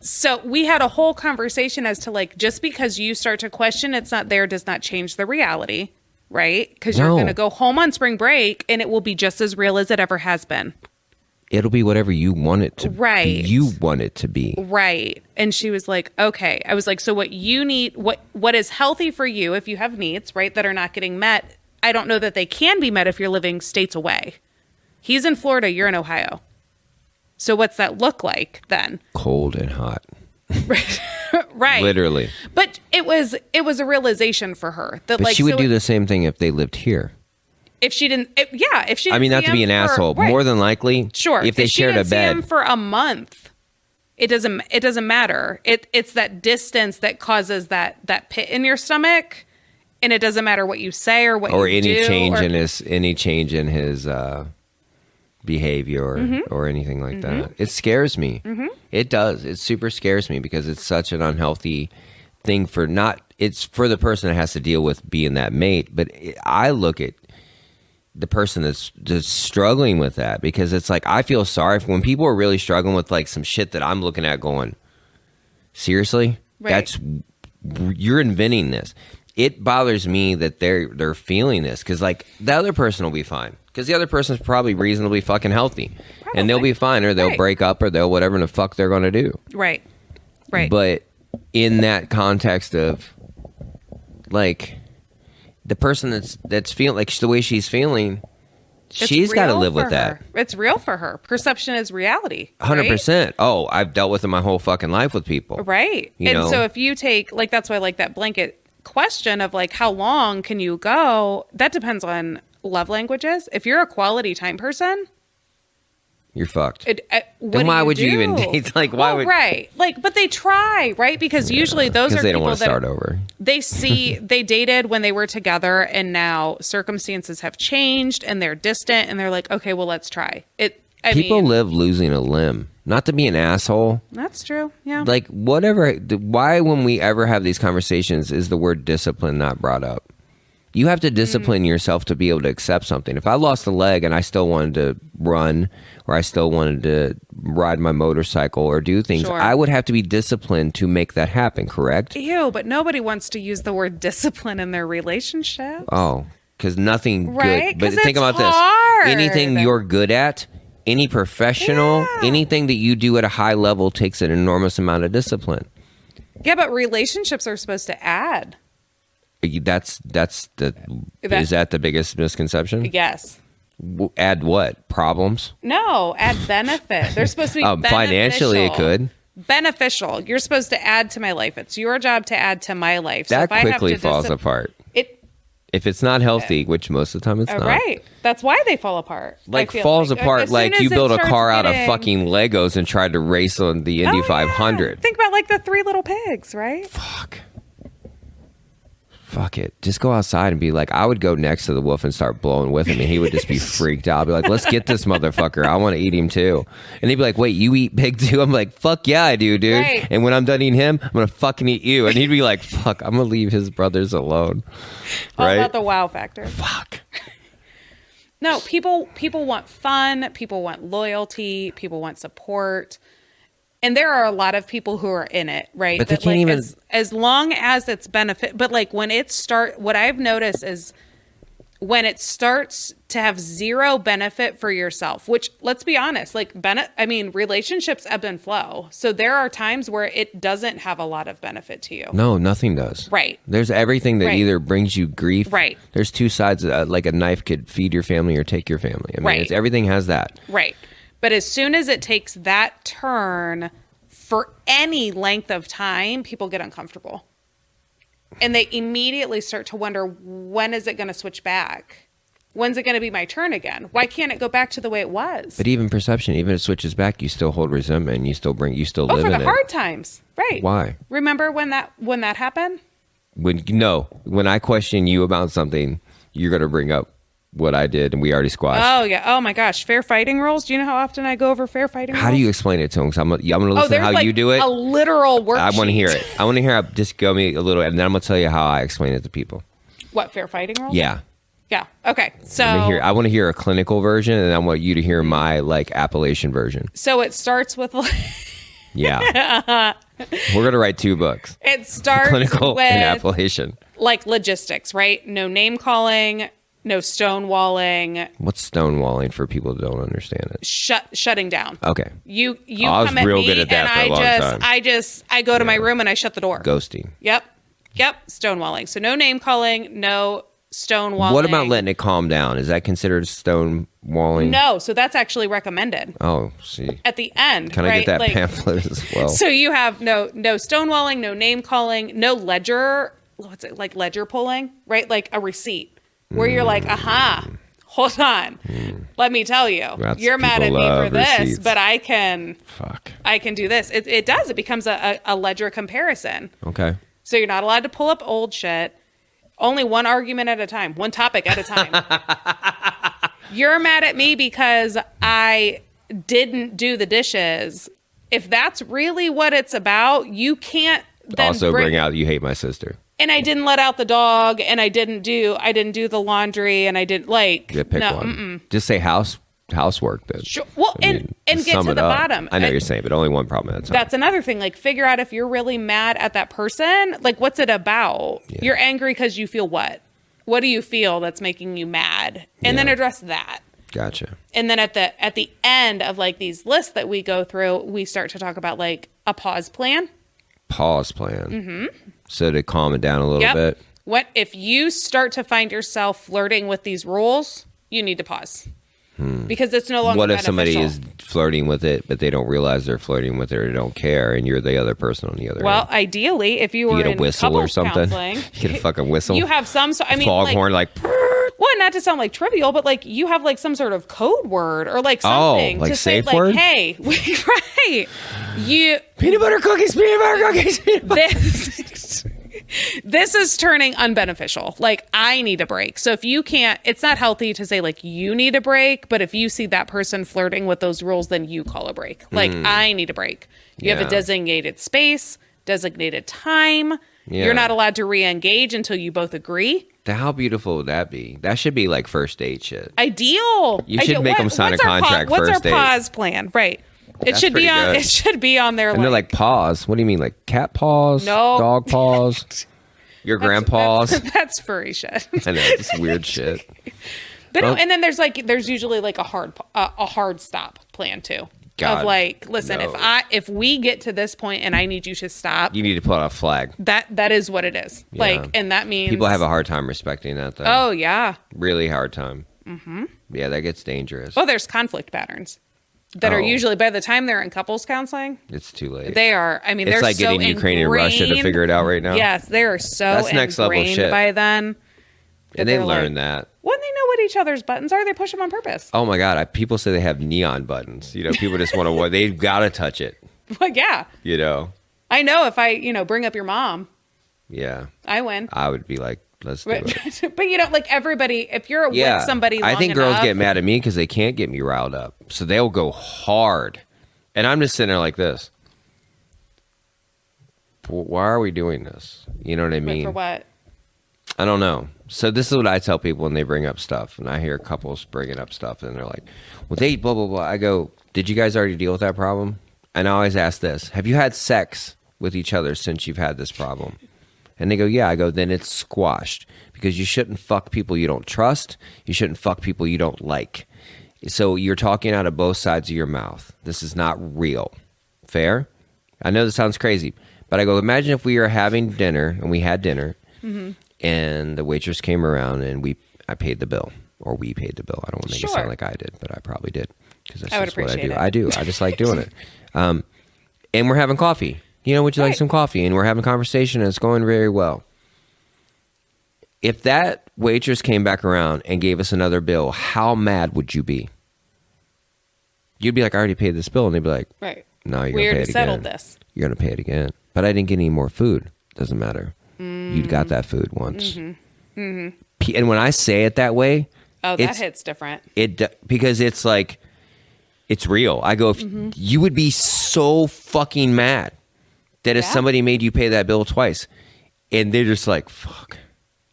So we had a whole conversation as to like, just because you start to question it's not there does not change the reality, right? Because you're going to go home on spring break and it will be just as real as it ever has been. It'll be whatever you want it to right. be. You want it to be. Right. And she was like, okay. I was like, so what you need, what is healthy for you if you have needs, right, that are not getting met, I don't know that they can be met if you're living states away. He's in Florida, you're in Ohio. So what's that look like then? Cold and hot. Right. Literally. But it was a realization for her that but like she would do the same thing if they lived here. If she didn't, if she didn't I mean, not to be an asshole, right. more than likely, sure. if they shared a bed. See him for a month, it doesn't matter. It's that distance that causes that pit in your stomach, and it doesn't matter what you say or what you do. Any change in his behavior or anything like that. It scares me. It does. It super scares me because it's such an unhealthy thing it's for the person that has to deal with being that mate. But I look at the person that's struggling with that because it's like, I feel sorry for when people are really struggling with like some shit that I'm looking at going, seriously? That's you're inventing this. It bothers me that they're feeling this because like the other person will be fine because the other person's probably reasonably fucking healthy and they'll be fine or they'll break up or they'll whatever the fuck they're going to do. Right. But in that context of like the person that's feeling like the way she's feeling, she's got to live with that. It's real for her. Perception is reality. 100%. Oh, I've dealt with it my whole fucking life with people. Right. And so if you take like, that's why I like that blanket question of like, how long can you go? That depends on love languages. If you're a quality time person, you're fucked. Then why would you even date? Like, why would? Right. Like, but they try, right? Because usually those are they people don't want to that start over. They see they dated when they were together, and now circumstances have changed, and they're distant, and they're like, okay, well, let's try it. People live losing a limb. Not to be an asshole. That's true. Yeah. Like whatever. Why, when we ever have these conversations, is the word discipline not brought up? You have to discipline yourself to be able to accept something. If I lost a leg and I still wanted to run or I still wanted to ride my motorcycle or do things, I would have to be disciplined to make that happen, correct? Ew, but nobody wants to use the word discipline in their relationship. Oh, because nothing good. But think about this. Anything you're good at, any professional, anything that you do at a high level takes an enormous amount of discipline. Yeah, but relationships are supposed to add. Is that the biggest misconception? Yes. Add what? Problems? No, add benefit. They're supposed to be beneficial. Financially, it could. Beneficial. You're supposed to add to my life. It's your job to add to my life. That quickly falls apart. If it's not healthy, which most of the time it's not. Right. That's why they fall apart. Like falls apart like you build a car out of fucking Legos and tried to race on the Indy 500. Think about like the Three Little Pigs, right? Fuck it. Just go outside and be like, I would go next to the wolf and start blowing with him and he would just be freaked out. I'd be like, let's get this motherfucker. I want to eat him too. And he'd be like, wait, you eat pig too? I'm like, fuck yeah, I do, dude. Right. And when I'm done eating him, I'm going to fucking eat you. And he'd be like, fuck, I'm going to leave his brothers alone. All about the wow factor. Fuck. No, people want fun. People want loyalty. People want support. And there are a lot of people who are in it, right? But they can't even... As long as it's benefit. But like when what I've noticed is when it starts to have zero benefit for yourself, which let's be honest, like relationships ebb and flow. So there are times where it doesn't have a lot of benefit to you. No, nothing does. Right. There's everything that either brings you grief. Right. There's two sides. Like a knife could feed your family or take your family. I mean, everything has that. Right. But as soon as it takes that turn for any length of time, people get uncomfortable. And they immediately start to wonder, when is it going to switch back? When's it going to be my turn again? Why can't it go back to the way it was? But even perception, even if it switches back, you still hold resentment and you still live in it. For the hard times. Right. Why? Remember when that happened? When I question you about something, you're going to bring up what I did and we already squashed. Oh yeah. Oh my gosh. Fair fighting rules. Do you know how often I go over fair fighting rules? How do you explain it to him? I'm going to listen to how you do it. A literal worksheet. I want to hear it. I want to hear just go me a little, and then I'm going to tell you how I explain it to people. What, fair fighting rules? Yeah. Yeah. Okay. So I want to hear a clinical version, and I want you to hear my Appalachian version. So it starts with yeah. We're going to write 2 books. It starts clinical with and Appalachian. Like logistics, right? No name calling. No stonewalling. What's stonewalling for people that don't understand it? Shutting down. Okay. You I come was real at me good at that and for a long time. I go to my room and I shut the door. Ghosting. Yep. Stonewalling. So no name calling, no stonewalling. What about letting it calm down? Is that considered stonewalling? No. So that's actually recommended. Oh, see. At the end. Can I get that pamphlet as well? So you have no stonewalling, no name calling, no ledger. What's it like? Ledger pulling, right? Like a receipt. Where you're like, hold on. Let me tell you. You're mad at me for this, receipts. But I can do this. It does. It becomes a ledger comparison. Okay. So you're not allowed to pull up old shit. Only one argument at a time. One topic at a time. You're mad at me because I didn't do the dishes. If that's really what it's about, you can't then also bring out you hate my sister. And I didn't let out the dog, and I didn't do the laundry, and I didn't pick one. Just say house housework then. Sure. Well, and get to the bottom. I know you're saying, but only one problem at a time. That's another thing. Like, figure out if you're really mad at that person. Like, what's it about? Yeah. You're angry because you feel what? What do you feel that's making you mad? And then address that. Gotcha. And then at the end of like these lists that we go through, we start to talk about like a pause plan. Pause plan. Mm-hmm. So to calm it down a little bit. What if you start to find yourself flirting with these rules? You need to pause. Because it's no longer What if beneficial. somebody is flirting with it, but they don't realize they're flirting with it or don't care, and you're the other person on the other end? Well, ideally, if you were get a in whistle or something. Counseling, You get a fucking whistle. You have some. I mean, foghorn, like. Well, not to sound like trivial, but like you have like some sort of code word or like something like to say, safe word? like, hey, right? You Peanut butter cookies. This is turning unbeneficial. Like, I need a break. So if you can't, it's not healthy to say like you need a break, but if you see that person flirting with those rules, then you call a break. Like, I need a break. You have a designated space, designated time. Yeah. You're not allowed to re-engage until you both agree. How beautiful would that be? That should be like first date shit. Ideal. You should make them sign a contract what's first date. What's our pause plan? Right. It should be on. Good. It should be on there. And they're like paws. What do you mean, like cat paws? No, dog paws. Your grandpa's. That's furry shit. I know, it's weird shit. But no, and then there's usually like a hard stop plan too. God, of like, listen, no. if we get to this point and I need you to stop, you need to put out a flag. That is what it is. Yeah. Like, and that means people have a hard time respecting that though. Oh yeah, really hard time. Mm-hmm. Yeah, that gets dangerous. Oh, there's conflict patterns that are usually, by the time they're in couples counseling, it's too late. They are. I mean, it's they're like getting Ukraine and Russia to figure it out right now. Yes, they are so that's next level shit by then. And they learn that. When they know what each other's buttons are, they push them on purpose. Oh my God. People say they have neon buttons. You know, people just want to, they've got to touch it. Well, yeah. You know? I know if I, bring up your mom. Yeah. I win. I would be like, let's do it. But like everybody, if you're with somebody long I think girls enough, get mad at me because they can't get me riled up. So they'll go hard. And I'm just sitting there like this. Why are we doing this? You know what I mean? For what? I don't know. So this is what I tell people when they bring up stuff. And I hear couples bringing up stuff and they're like, well, they blah, blah, blah. I go, did you guys already deal with that problem? And I always ask this, have you had sex with each other since you've had this problem? And they go, yeah. I go, then it's squashed because you shouldn't fuck people you don't trust. You shouldn't fuck people you don't like. So you're talking out of both sides of your mouth. This is not real. Fair? I know this sounds crazy, but I go, imagine if we were having dinner and we had dinner and the waitress came around and I paid the bill or we paid the bill. I don't want to make it sound like I did, but I probably did because that's just what I do. I do. I just like doing it. And we're having coffee. Would you like some coffee? And we're having a conversation and it's going very well. If that waitress came back around and gave us another bill, how mad would you be? You'd be like, I already paid this bill. And they'd be like, right. No, you're going to pay it again. We already settled this. You're going to pay it again. But I didn't get any more food. Doesn't matter. You got that food once. Mm-hmm. Mm-hmm. And when I say it that way. Oh, that hits different. Because it's like, it's real. I go, if you would be so fucking mad that if somebody made you pay that bill twice. And they're just like, fuck.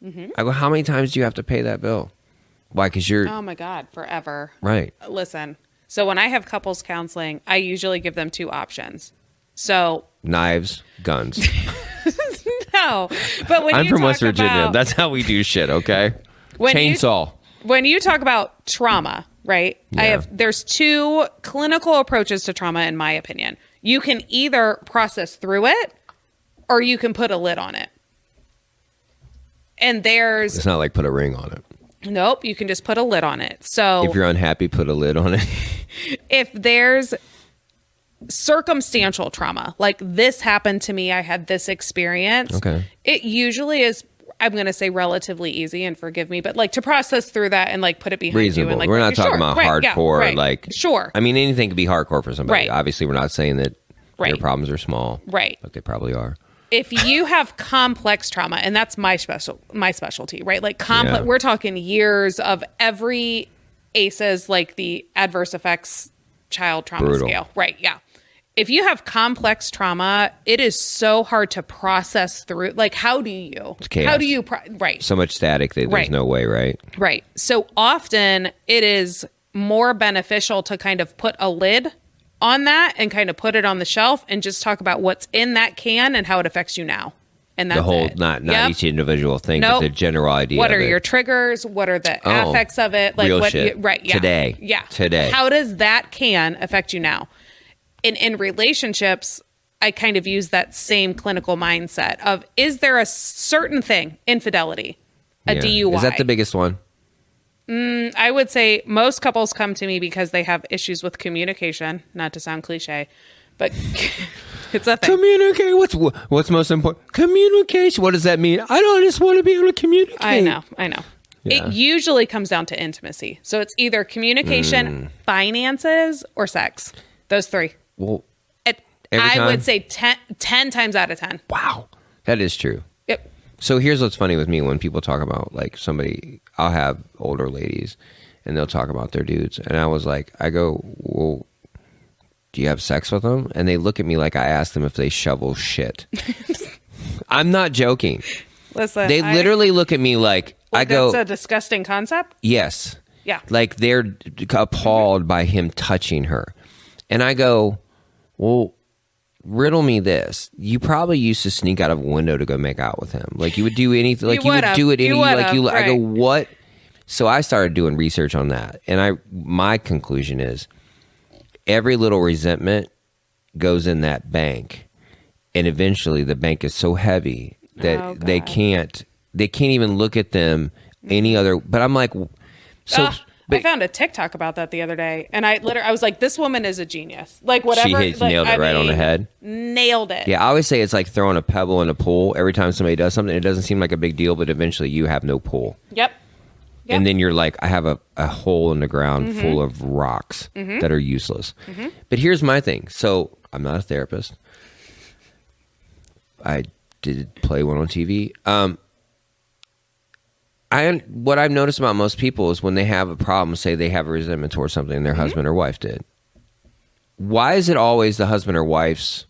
Mm-hmm. I go, how many times do you have to pay that bill? Why? Because you're... Oh, my God. Forever. Right. Listen. So when I have couples counseling, I usually give them two options. So... Knives, guns. No. But when I'm from West Virginia. That's how we do shit, okay? Chainsaw. When you talk about trauma, right? Yeah. There's two clinical approaches to trauma, in my opinion. You can either process through it or you can put a lid on it. And it's not like put a ring on it. Nope, you can just put a lid on it. So if you're unhappy, put a lid on it. If there's circumstantial trauma, like this happened to me, I had this experience. Okay. It usually is, I'm going to say relatively easy, and forgive me, but like to process through that and like put it behind reasonable. You. And like, we're not talking about hardcore. Right. Like, sure. I mean, anything can be hardcore for somebody. Right. Obviously, we're not saying that your problems are small. Right. But they probably are. If you have complex trauma, and that's my specialty, right? Like we're talking years of every ACEs, like the adverse effects child trauma scale. Right. Yeah. If you have complex trauma, it is so hard to process through. Like, how do you? It's chaos. How do you? Right. So much static that there's no way, right? Right. So often it is more beneficial to kind of put a lid on that and kind of put it on the shelf and just talk about what's in that can and how it affects you now. And that's the whole, it. not each individual thing, but the general idea. What of are it. your triggers? What are the affects of it? Like real what? shit. Right? Yeah. Today. Yeah. Today. How does that can affect you now? In relationships, I kind of use that same clinical mindset of: is there a certain thing, infidelity, a DUI? Is that the biggest one? I would say most couples come to me because they have issues with communication. Not to sound cliche, but it's a thing. Communicate. What's most important? Communication. What does that mean? I don't just want to be able to communicate. I know. Yeah. It usually comes down to intimacy. So it's either communication, finances, or sex. Those three. Well, I would say 10 times out of 10. Wow. That is true. Yep. So here's what's funny with me when people talk about like somebody, I'll have older ladies and they'll talk about their dudes. And I go, well, do you have sex with them? And they look at me like I asked them if they shovel shit. I'm not joking. Listen, they literally look at me like, I go, that's a disgusting concept. Yes. Yeah. Like they're appalled by him touching her. And I go, well, riddle me this. You probably used to sneak out of a window to go make out with him. Like you would do anything. Like you would do it. I go, what? So I started doing research on that. And my conclusion is every little resentment goes in that bank. And eventually the bank is so heavy that they can't even look at them any other. But I'm like, so. I found a TikTok about that the other day, and I was like, "This woman is a genius." Like whatever, she nailed it right on the head. Nailed it. Yeah, I always say it's like throwing a pebble in a pool. Every time somebody does something, it doesn't seem like a big deal, but eventually you have no pool. Yep. And then you're like, I have a hole in the ground full of rocks that are useless. But here's my thing. So I'm not a therapist. I did play one on TV. What I've noticed about most people is when they have a problem, say they have a resentment towards something their husband or wife did. Why is it always the husband or wife's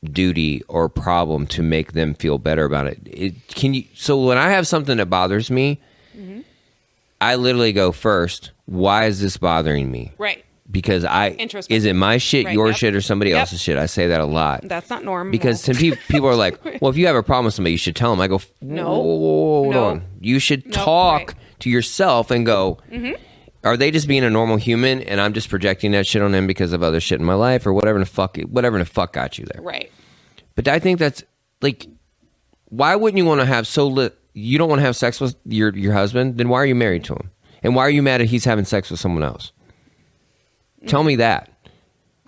duty or problem to make them feel better about it? So when I have something that bothers me, I literally go first, why is this bothering me? Right. Because is it my shit, your shit, or somebody else's shit? I say that a lot. That's not normal. Because some people are like, well, if you have a problem with somebody, you should tell them. I go, hold on. You should talk to yourself and go, are they just being a normal human and I'm just projecting that shit on them because of other shit in my life or whatever the fuck got you there? Right. But I think that's like, why wouldn't you want to have you don't want to have sex with your husband? Then why are you married to him? And why are you mad that he's having sex with someone else? Tell me that.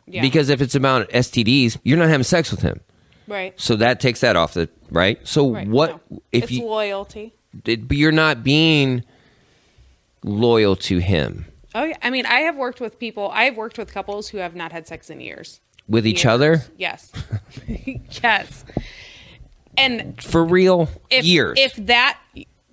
Yeah. Because if it's about STDs, you're not having sex with him. Right. So that takes that off the, right? So what if it's loyalty. But you're not being loyal to him. Oh yeah. I mean, I've worked with couples who have not had sex in years. With each other? Yes. Yes. And for real? Years. If that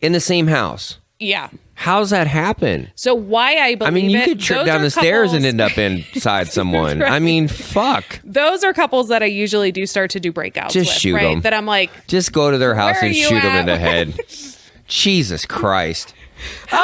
in the same house. Yeah. How's that happen? So why I believe you could trip down the stairs and end up inside someone. Right. I mean, fuck. Those are couples that I usually do start to do breakouts just with, shoot right? them. That I'm like, just go to their house and shoot them in the head. Jesus Christ. Dude,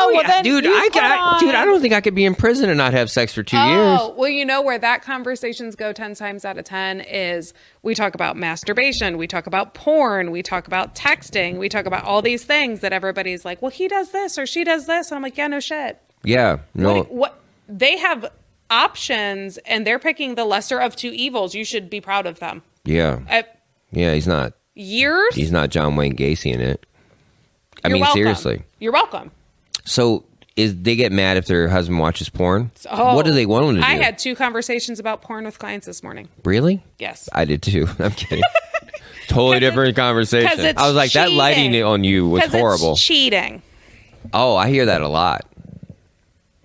I don't think I could be in prison and not have sex for 2 years. Oh, well, you know where that conversations go 10 times out of 10 is we talk about masturbation, we talk about porn, we talk about texting, we talk about all these things that everybody's like, well, he does this or she does this. And I'm like, yeah, no shit. Yeah, no. What they have options and they're picking the lesser of two evils. You should be proud of them. Yeah. Yeah, he's not. Years? He's not John Wayne Gacy in it. Seriously. You're welcome. So they get mad if their husband watches porn? What do they want them to do? I had 2 conversations about porn with clients this morning. Really? Yes. I did too. I'm kidding. Totally different conversation. I was like, cheating. That lighting on you was horrible. It's cheating. Oh, I hear that a lot.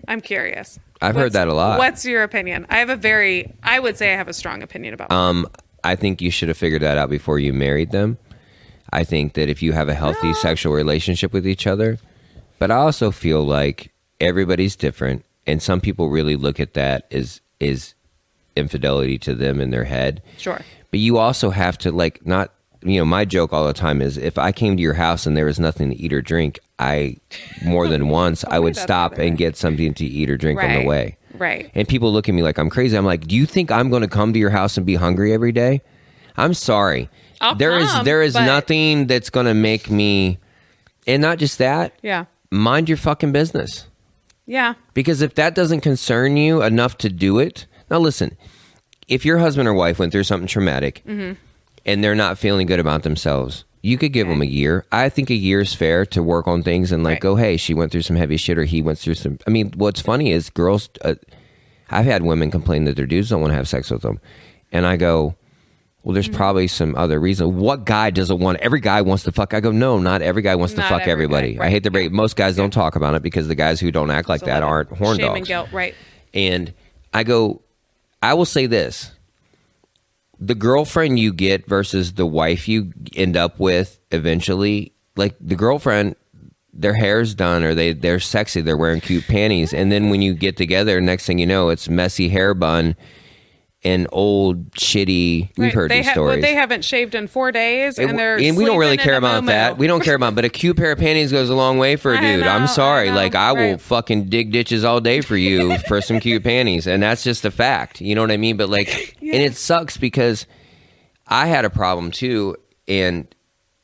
I'm curious. I've heard that a lot. What's your opinion? I would say I have a strong opinion about porn. I think you should have figured that out before you married them. I think that if you have a healthy sexual relationship with each other, but I also feel like everybody's different, and some people really look at that as infidelity to them in their head. Sure. But you also have to not my joke all the time is if I came to your house and there was nothing to eat or drink, more than once, I would stop and get something to eat or drink on the way. Right. And people look at me like I'm crazy. I'm like, do you think I'm going to come to your house and be hungry every day? I'm sorry. There is nothing that's going to make me, and not just that. Yeah. Mind your fucking business. Yeah. Because if that doesn't concern you enough to do it, now listen, if your husband or wife went through something traumatic and they're not feeling good about themselves, you could give them a year. I think a year is fair to work on things and go, hey, she went through some heavy shit or he went through some. I mean, what's funny is girls, I've had women complain that their dudes don't want to have sex with them. And I go, well, there's probably some other reason. What guy doesn't want? Every guy wants to fuck. I go, no, not every guy wants to fuck everybody. Right. I hate to break. Most guys don't talk about it because the guys who don't act like that aren't horn dogs. Shame and guilt, right? And I go, I will say this: the girlfriend you get versus the wife you end up with eventually. Like the girlfriend, their hair's done or they're sexy. They're wearing cute panties, and then when you get together, next thing you know, it's messy hair bun. And old shitty. We've heard these stories. They haven't shaved in 4 days, and we don't really care about that. We don't care about. But a cute pair of panties goes a long way for a dude. I'm sorry. I will fucking dig ditches all day for you for some cute panties, and that's just a fact. You know what I mean? But and it sucks because I had a problem too, and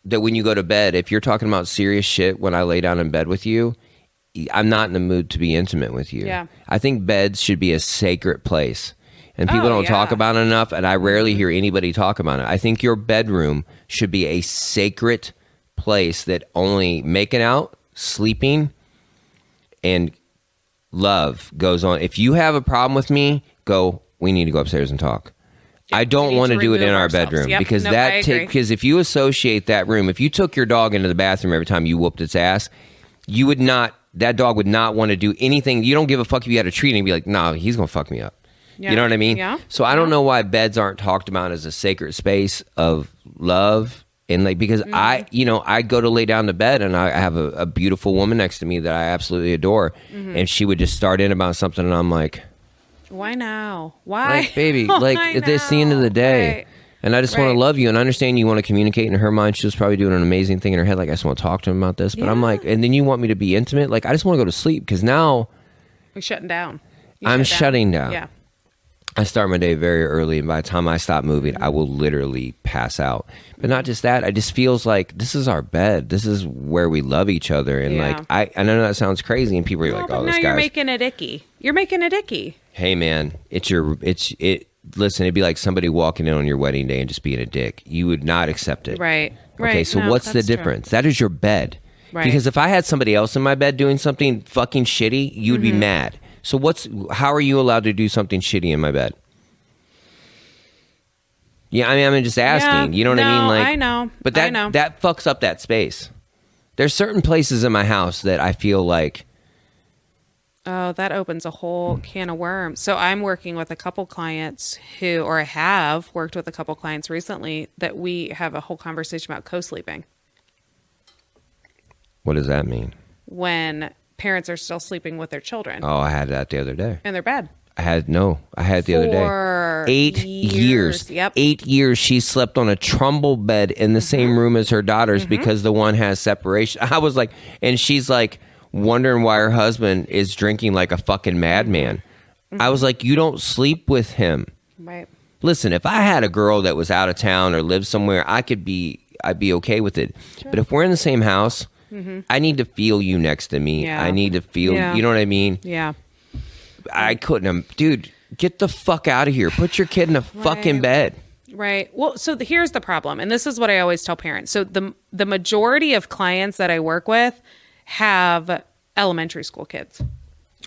that when you go to bed, if you're talking about serious shit when I lay down in bed with you, I'm not in the mood to be intimate with you. Yeah. I think beds should be a sacred place. And people don't talk about it enough, and I rarely hear anybody talk about it. I think your bedroom should be a sacred place that only making out, sleeping, and love goes on. If you have a problem with me, we need to go upstairs and talk. Yep, I don't want to do it in our bedroom because because if you associate that room, if you took your dog into the bathroom every time you whooped its ass, that dog would not want to do anything. You don't give a fuck if you had a treat and be like, nah, he's going to fuck me up. Yeah. You know what I mean? Yeah. So I don't know why beds aren't talked about as a sacred space of love. And because I go to lay down to bed and I have a beautiful woman next to me that I absolutely adore. And she would just start in about something and I'm like, why now? Why? Baby, it's the end of the day. Right. And I just want to love you and understand you want to communicate. In her mind, she was probably doing an amazing thing in her head. I just want to talk to him about this. But I'm like, and then you want me to be intimate? I just want to go to sleep because now we're shutting down. I'm shutting down. Yeah. I start my day very early, and by the time I stop moving, I will literally pass out. But not just that, I just feels like this is our bed. This is where we love each other. And I know that sounds crazy, and people are like, "Oh, this guy's..." You're making it icky. You're making it icky. Hey, man, listen, it'd be like somebody walking in on your wedding day and just being a dick. You would not accept it. Right. Okay, so what's the difference? True. That is your bed. Right. Because if I had somebody else in my bed doing something fucking shitty, you would be mad. So how are you allowed to do something shitty in my bed? Yeah, I mean, I'm just asking. You know what I mean? I know. But that fucks up that space. There's certain places in my house that I feel like. Oh, that opens a whole can of worms. So I'm working with a couple clients I have worked with a couple clients recently that we have a whole conversation about co-sleeping. What does that mean? When parents are still sleeping with their children. Oh, I had that the other day. In their bed. I had it the other day. 8 years. Yep. 8 years she slept on a trundle bed in the same room as her daughters because the one has separation. I was like, and she's like wondering why her husband is drinking like a fucking madman. I was like, you don't sleep with him. Right. Listen, if I had a girl that was out of town or lived somewhere, I'd be okay with it. Sure. But if we're in the same house, I need to feel you next to me. Yeah. I need to feel, you know what I mean? Yeah. I couldn't have, dude, get the fuck out of here. Put your kid in a fucking bed. Right. Well, so here's the problem. And this is what I always tell parents. So the majority of clients that I work with have elementary school kids.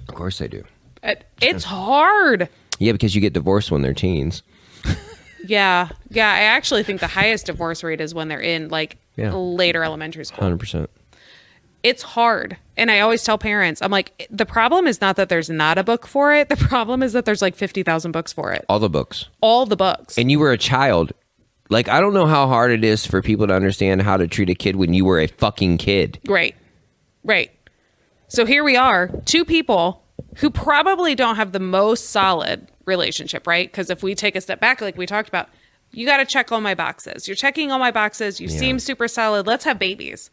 Of course they do. It's hard. Yeah, because you get divorced when they're teens. Yeah. I actually think the highest divorce rate is when they're in later elementary school. 100%. It's hard. And I always tell parents, I'm like, the problem is not that there's not a book for it. The problem is that there's 50,000 books for it. All the books. And you were a child. I don't know how hard it is for people to understand how to treat a kid when you were a fucking kid. Right. So here we are, two people who probably don't have the most solid relationship, right? Because if we take a step back, like we talked about, You got to check all my boxes. You're checking all my boxes. You seem super solid. Let's have babies.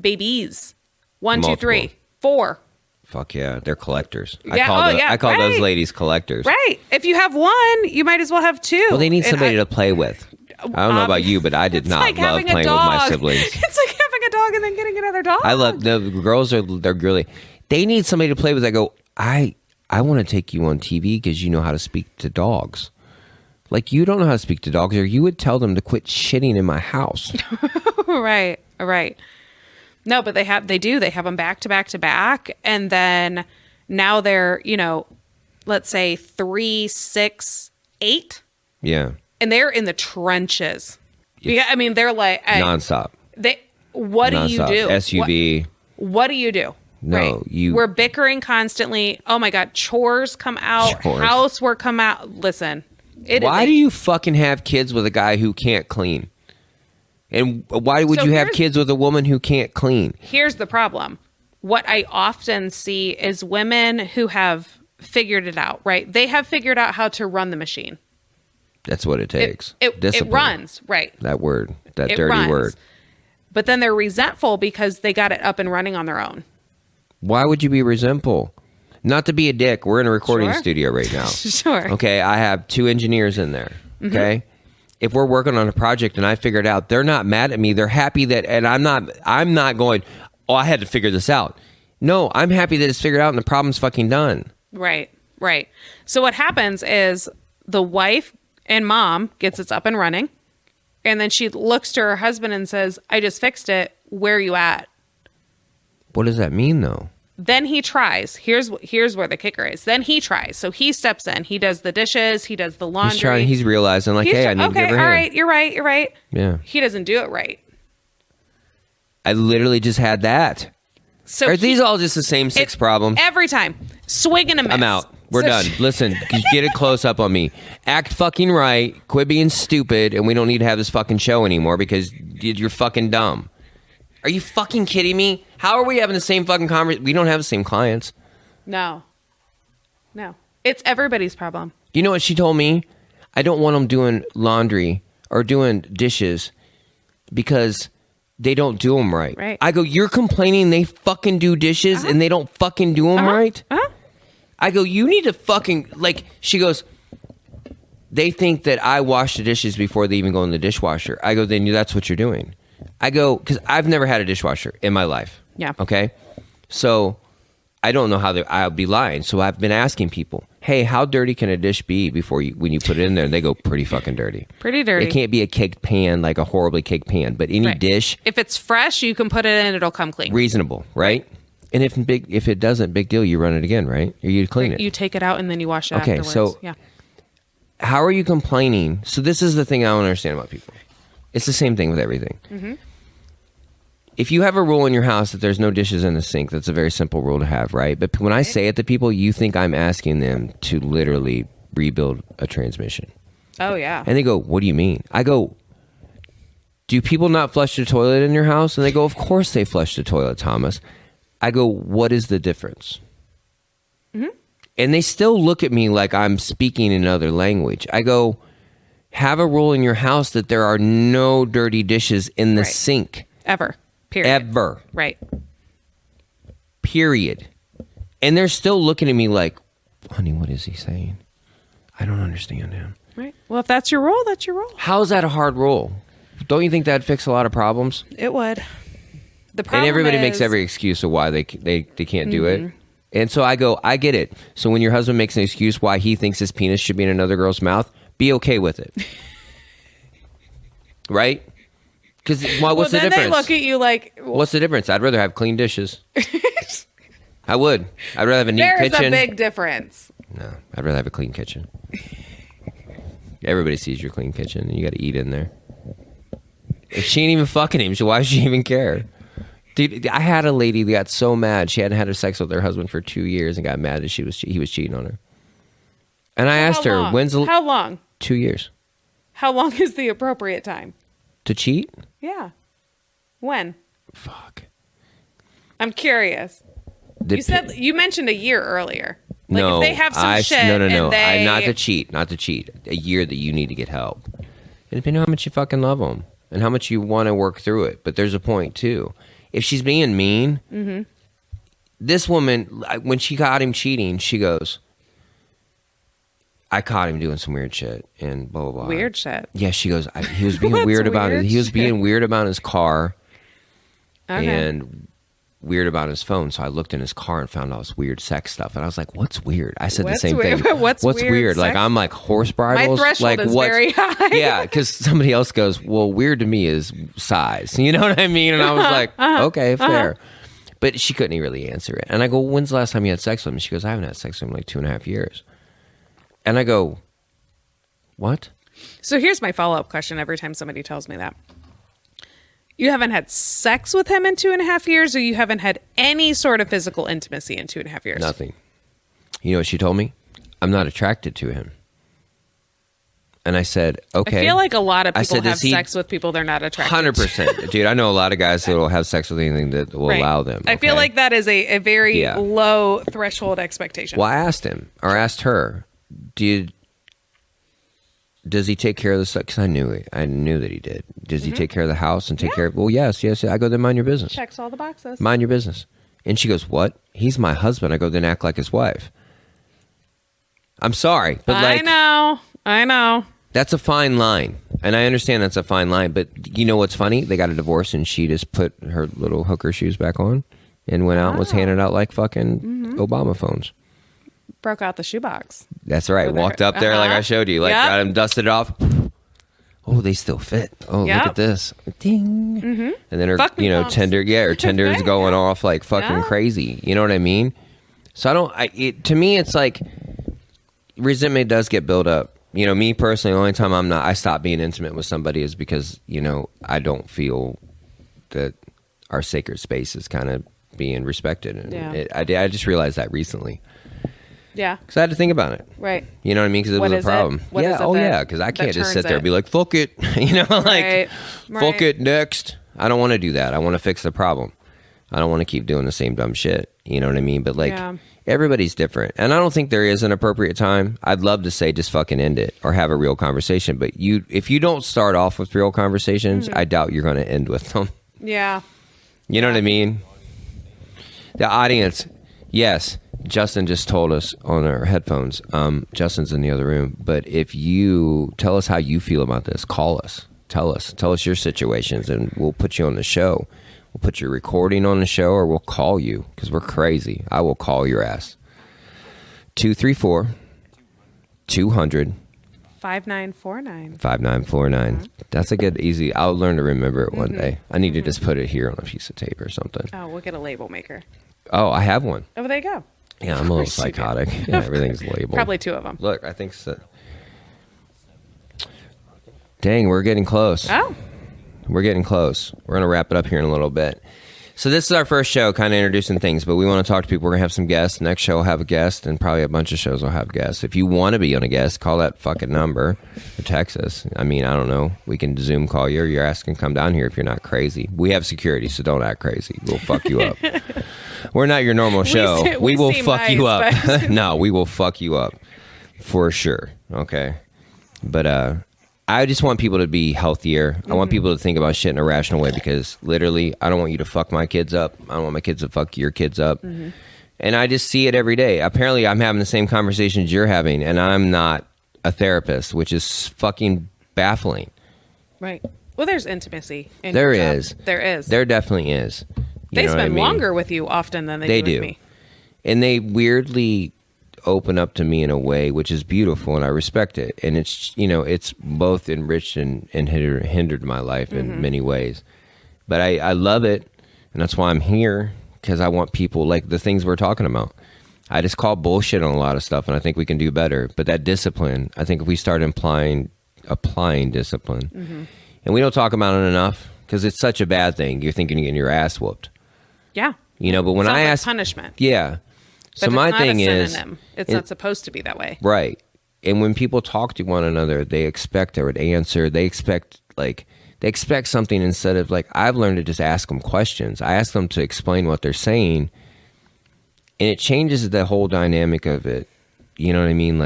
Babies. 1, 2, 3, 4. Fuck yeah, they're collectors. Yeah. I call those ladies collectors. Right. If you have one, you might as well have 2. Well, they need somebody to play with. I don't know about you, but I did not love playing with my siblings. It's like having a dog and then getting another dog. I love the girls they're really. They need somebody to play with. I go, I want to take you on TV because you know how to speak to dogs. Like, you don't know how to speak to dogs, or you would tell them to quit shitting in my house. Right. No, but they have them back to back to back. And then now they're, let's say 3, 6, 8. Yeah. And they're in the trenches. Yeah, I mean, they're like nonstop. What do you do? SUV. What do you do? No, right? We're bickering constantly. Oh my God, chores come out, housework come out. Listen, why do you fucking have kids with a guy who can't clean? And why would you have kids with a woman who can't clean? Here's the problem. What I often see is women who have figured it out, right? They have figured out how to run the machine. It what it takes. It runs, right? That word, that dirty word. But then they're resentful because they got it up and running on their own. Why would you be resentful? Not to be a dick. We're in a recording studio right now. Sure. Okay, I have 2 engineers in there. Okay? If we're working on a project and I figure it out, they're not mad at me. They're happy that, and I'm not going, oh, I had to figure this out. No, I'm happy that it's figured out and the problem's fucking done. Right. So what happens is the wife and mom gets it up and running, and then she looks to her husband and says, I just fixed it. Where are you at? What does that mean, though? Then he tries. Here's where the kicker is. Then he tries. So he steps in. He does the dishes. He does the laundry. He's realizing, like, hey, I need to give her a hand. All right, you're right. Yeah. He doesn't do it right. I literally just had that. So are these all just the same 6 problems? Every time. Swing and a miss. I'm out. We're done. Listen, get a close up on me. Act fucking right. Quit being stupid, and we don't need to have this fucking show anymore because you're fucking dumb. Are you fucking kidding me? How are we having the same fucking conversation? We don't have the same clients. No. It's everybody's problem. You know what she told me? I don't want them doing laundry or doing dishes because they don't do them right. I go, you're complaining they fucking do dishes and they don't fucking do them right? I go, you need to fucking, like, she goes, they think that I wash the dishes before they even go in the dishwasher. I go, then that's what you're doing. I go, because I've never had a dishwasher in my life. Yeah. Okay? So I don't know how I'll be lying. So I've been asking people, hey, how dirty can a dish be when you put it in there? And they go, pretty fucking dirty. Pretty dirty. It can't be a caked pan, like a horribly caked pan, but any dish. If it's fresh, you can put it in, it'll come clean. Reasonable, right? And if it doesn't, big deal, you run it again, right? Or you clean it. You take it out and then you wash it afterwards. So how are you complaining? So this is the thing I don't understand about people. It's the same thing with everything. Mm-hmm. If you have a rule in your house that there's no dishes in the sink, that's a very simple rule to have, right? But when I say it to people, you think I'm asking them to literally rebuild a transmission. Oh, yeah. And they go, what do you mean? I go, do people not flush the toilet in your house? And they go, of course they flush the toilet, Thomas. I go, what is the difference? Mm-hmm. And they still look at me like I'm speaking in another language. I go, have a rule in your house that there are no dirty dishes in the sink. Ever. Period. Ever. Right. Period. And they're still looking at me like, honey, what is he saying? I don't understand him. Right. Well, if that's your rule, that's your rule. How is that a hard rule? Don't you think that'd fix a lot of problems? It would. The problem and everybody makes every excuse of why they can't do it. And so I go, I get it. So when your husband makes an excuse why he thinks his penis should be in another girl's mouth, be okay with it. Right? Because what's the difference? Then they look at you like... What's the difference? I'd rather have clean dishes. I would. I'd rather have a neat kitchen. There's a big difference. No, I'd rather have a clean kitchen. Everybody sees your clean kitchen and you got to eat in there. If she ain't even fucking him, so why should she even care? Dude, I had a lady that got so mad. She hadn't had sex with her husband for 2 years and got mad that he was cheating on her. And I asked her, how long? 2 years. How long is the appropriate time? To cheat? Yeah. When? Fuck. I'm curious. You mentioned a year earlier. Like no, if they have some shit. No. And Not to cheat. A year that you need to get help. And depending on how much you fucking love them and how much you want to work through it. But there's a point too. If she's being mean, this woman, when she caught him cheating, she goes, I caught him doing some weird shit and blah, blah, blah. Weird shit. Yeah, she goes, he was being weird about it. He was being weird about his car and weird about his phone. So I looked in his car and found all this weird sex stuff. And I was like, what's weird? I said the same thing. What's weird? Like, I'm like, horse bridles? My threshold like, is very high. Yeah, because somebody else goes, well, weird to me is size. You know what I mean? And I was like, okay, fair. But she couldn't really answer it. And I go, when's the last time you had sex with him? She goes, I haven't had sex with him in like 2.5 years. And I go, what? So here's my follow-up question every time somebody tells me that. You haven't had sex with him in 2.5 years, or you haven't had any sort of physical intimacy in 2.5 years? Nothing. You know what she told me? I'm not attracted to him. And I said, okay. I feel like a lot of people have sex with people they're not attracted to. 100%. Dude, I know a lot of guys that will have sex with anything that will allow them. I feel like that is a very low threshold expectation. Well, I asked him, or asked her, does he take care of the stuff? Because I knew that he did. Does he take care of the house and take care of? Well, yes. I go, then mind your business. Checks all the boxes. Mind your business. And she goes, what? He's my husband. I go, then act like his wife. I'm sorry, but like, I know. That's a fine line, and I understand that's a fine line. But you know what's funny? They got a divorce, and she just put her little hooker shoes back on, and went out and was handing out like fucking Obama phones. Broke out the shoebox. That's right. Walked up there like I showed you. Like got him dusted off. Oh, they still fit. Oh, look at this. Ding. And then her, Tinder. Yeah, her Tinder is going off like fucking crazy. You know what I mean? So to me, it's like resentment does get built up. You know, me personally, the only time I stop being intimate with somebody is because, I don't feel that our sacred space is kind of being respected. And I just realized that recently. Yeah. Because I had to think about it. Right. You know what I mean? Because it was a problem. Because I can't just sit there and be like, fuck it. Fuck it, next. I don't want to do that. I want to fix the problem. I don't want to keep doing the same dumb shit. You know what I mean? But everybody's different. And I don't think there is an appropriate time. I'd love to say just fucking end it or have a real conversation. But if you don't start off with real conversations, I doubt you're going to end with them. Yeah. You know what I mean? The audience, yes. Justin just told us on our headphones. Justin's in the other room. But if you tell us how you feel about this, call us. Tell us your situations, and we'll put you on the show. We'll put your recording on the show, or we'll call you because we're crazy. I will call your ass. 234 200 5949. 5949. That's a good, easy. I'll learn to remember it one day. I need to just put it here on a piece of tape or something. Oh, we'll get a label maker. Oh, I have one. Oh, there you go. Yeah, I'm a little psychotic. Yeah, everything's labeled. Probably 2 of them. Look, I think so. Dang, we're getting close. Oh. We're getting close. We're going to wrap it up here in a little bit. So this is our first show, kind of introducing things, but we want to talk to people. We're going to have some guests. Next show will have a guest, and probably a bunch of shows will have guests. If you want to be on a guest, call that fucking number or text us. I mean, I don't know. We can Zoom call you, or your ass can come down here if you're not crazy. We have security, so don't act crazy. We'll fuck you up. We're not your normal show. We will fuck you up. No, we will fuck you up for sure. Okay. But I just want people to be healthier. I want people to think about shit in a rational way, because literally, I don't want you to fuck my kids up. I don't want my kids to fuck your kids up. And I just see it every day. Apparently, I'm having the same conversations you're having, and I'm not a therapist, which is fucking baffling. Right. Well, there's intimacy. There is. There is. There definitely is. They spend longer with you often than they do with me. And they weirdly open up to me in a way which is beautiful, and I respect it. And it's, it's both enriched and hindered my life in many ways. But I love it, and that's why I'm here, because I want people, like the things we're talking about. I just call bullshit on a lot of stuff, and I think we can do better. But that discipline, I think if we start applying discipline, and we don't talk about it enough, because it's such a bad thing. You're thinking you're getting your ass whooped. Yeah. But when I ask punishment. Yeah. But so my thing is, it's not supposed to be that way. Right. And when people talk to one another, they expect an answer. They expect something, instead of I've learned to just ask them questions. I ask them to explain what they're saying, and it changes the whole dynamic of it. You know what I mean?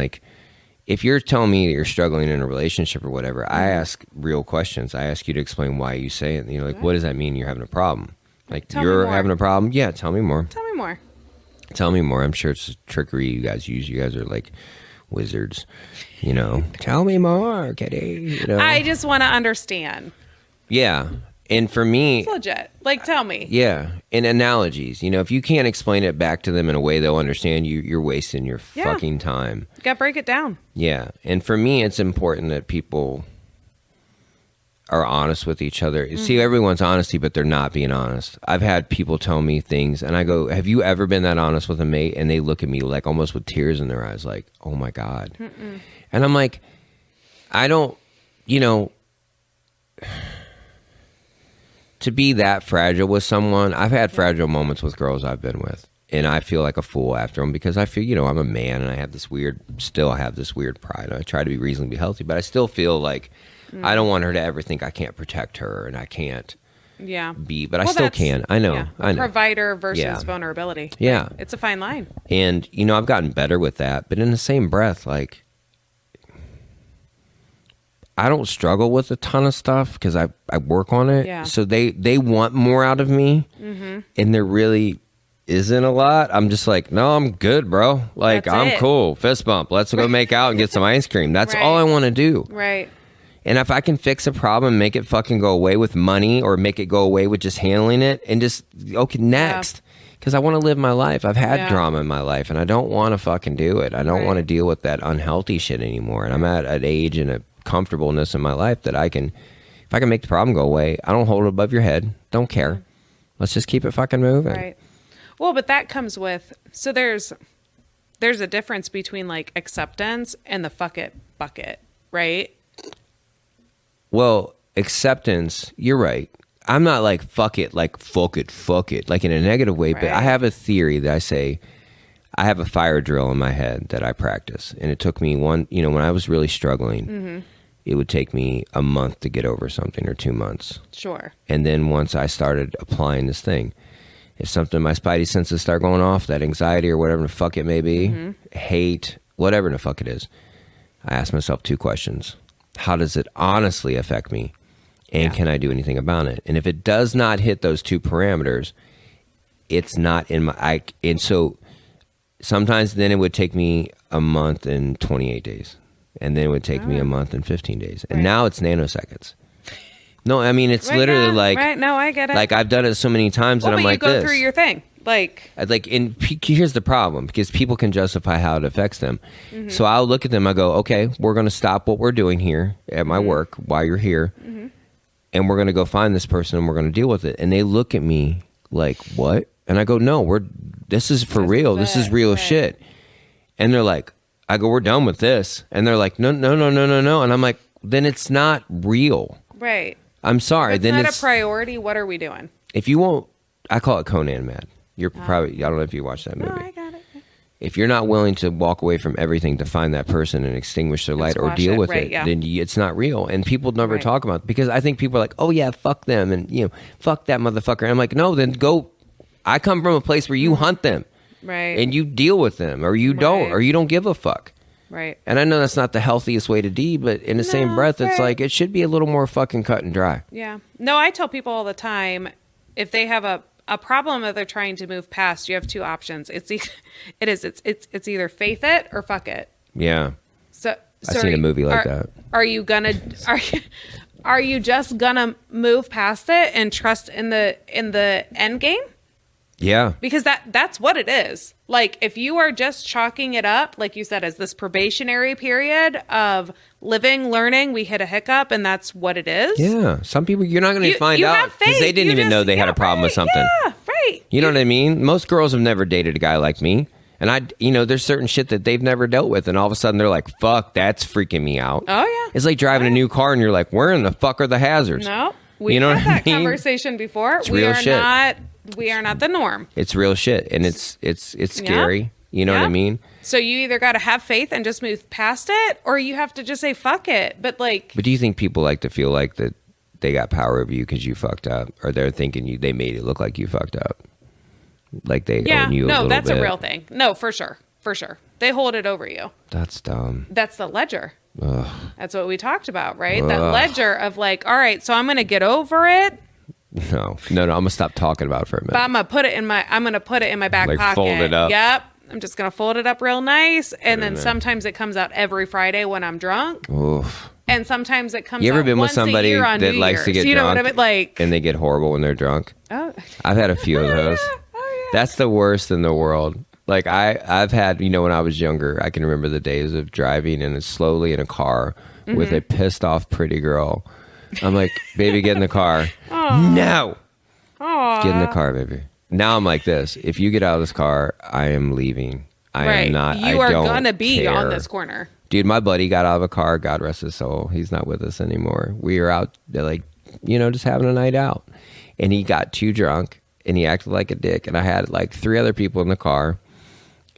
if you're telling me that you're struggling in a relationship or whatever, I ask real questions. I ask you to explain why you say it. You're like, what does that mean you're having a problem? Like, you're having a problem? Yeah, tell me more. Tell me more. Tell me more. I'm sure it's trickery you guys use. You guys are like wizards, Tell me more, Kitty. I just want to understand. Yeah. And for me, it's legit. Like, tell me. Yeah. And analogies. If you can't explain it back to them in a way they'll understand, you're wasting your fucking time. You got to break it down. Yeah. And for me, it's important that people are honest with each other. See, everyone's honesty, but they're not being honest. I've had people tell me things, and I go, have you ever been that honest with a mate? And they look at me like almost with tears in their eyes, like, oh my God. And I'm like, I don't, to be that fragile with someone. I've had fragile moments with girls I've been with, and I feel like a fool after them because I feel, I'm a man and I have this weird pride. I try to be reasonably healthy, but I still feel like I don't want her to ever think I can't protect her and I can't be, but I still can. I know. I know. Provider versus vulnerability. Yeah. Right? It's a fine line. And, I've gotten better with that, but in the same breath, like, I don't struggle with a ton of stuff because I work on it. Yeah. So they want more out of me, and there really isn't a lot. I'm just like, no, I'm good, bro. Like, I'm cool. Fist bump. Let's go make out and get some ice cream. That's all I want to do. Right. And if I can fix a problem, make it fucking go away with money or make it go away with just handling it and just, okay, next. Because I want to live my life. I've had drama in my life and I don't want to fucking do it. I don't want to deal with that unhealthy shit anymore. And I'm at an age and a comfortableness in my life that if I can make the problem go away, I don't hold it above your head. Don't care. Let's just keep it fucking moving. Right. Well, but that comes with, so there's a difference between like acceptance and the fuck it bucket, right? Well, acceptance, you're right. I'm not like fuck it, like fuck it, like in a negative way, but I have a theory that I say, I have a fire drill in my head that I practice. And it took me when I was really struggling, it would take me a month to get over something or 2 months. Sure. And then once I started applying this thing, if something, my spidey senses start going off, that anxiety or whatever the fuck it may be, hate, whatever the fuck it is, I ask myself 2 questions. How does it honestly affect me? And can I do anything about it? And if it does not hit those 2 parameters, it's not in my... And so sometimes then it would take me a month and 28 days. And then it would take me a month and 15 days. And now it's nanoseconds. No, I mean, it's literally like... Right, no, I get it. Like, I've done it so many times that I'm like this. But you go through your thing. And here's the problem, because people can justify how it affects them. So I'll look at them, I go, okay, we're going to stop what we're doing here at my work while you're here. And we're going to go find this person and we're going to deal with it. And they look at me like, what? And I go, no, this is for real. This is real shit. And they're like, I go, we're done with this. And they're like, no. And I'm like, then it's not real. Right. I'm sorry. If it's not a priority, what are we doing? If you won't, I call it Conan Mad. You're probably, I don't know if you watched that movie. No, I got it. If you're not willing to walk away from everything to find that person and extinguish their light or deal with it, then it's not real. And people never talk about it because I think people are like, oh yeah, fuck them and fuck that motherfucker. And I'm like, no, then go. I come from a place where you hunt them, right? And you deal with them, or you don't, or you don't give a fuck, right? And I know that's not the healthiest way to be, but in the same breath, it's like it should be a little more fucking cut and dry. Yeah. No, I tell people all the time, if they have a problem that they're trying to move past, you have 2 options. It's either faith it or fuck it. Yeah. So I've seen a movie like that. Are you just gonna move past it and trust in the end game? Yeah. Because that's what it is. Like, if you are just chalking it up, like you said, as this probationary period of living, learning, we hit a hiccup, and that's what it is. Yeah. Some people, you're not going to find out because they didn't even know they had a problem with something. Yeah, right. You know what I mean? Most girls have never dated a guy like me. And there's certain shit that they've never dealt with. And all of a sudden they're like, fuck, that's freaking me out. Oh, yeah. It's like driving a new car and you're like, where in the fuck are the hazards? No. We've had that conversation before. It's real shit. We are not the norm. It's real shit, and it's scary. You know what I mean? So you either got to have faith and just move past it, or you have to just say fuck it. But do you think people like to feel like that they got power over you because you fucked up, or they're thinking they made it look like you fucked up, like they own you a little bit? No, that's a real thing. No, for sure. They hold it over you. That's dumb. That's the ledger. Ugh. That's what we talked about, right? That ledger of like, all right, so I'm going to get over it. No. I'm gonna stop talking about it for a minute. But I'm gonna put it in my back Like pocket. fold it up. Yep. I'm just gonna fold it up real nice, and then sometimes it comes out every Friday when I'm drunk. Oof. And sometimes it comes. You ever out been with once a somebody year on that New likes to Year's. get You know drunk what I mean? Like, and they get horrible when they're drunk? oh, I've had a few of those. oh yeah. That's the worst in the world. Like I've had, when I was younger, I can remember the days of driving and slowly in a car with a pissed off pretty girl. I'm like, baby, get in the car. No. Aww. Get in the car, baby. Now I'm like this. If you get out of this car, I am leaving. I am not. You I are don't gonna be care. on this corner. Dude, my buddy got out of a car. God rest his soul. He's not with us anymore. We were out, like, just having a night out. And he got too drunk and he acted like a dick. And I had like 3 other people in the car.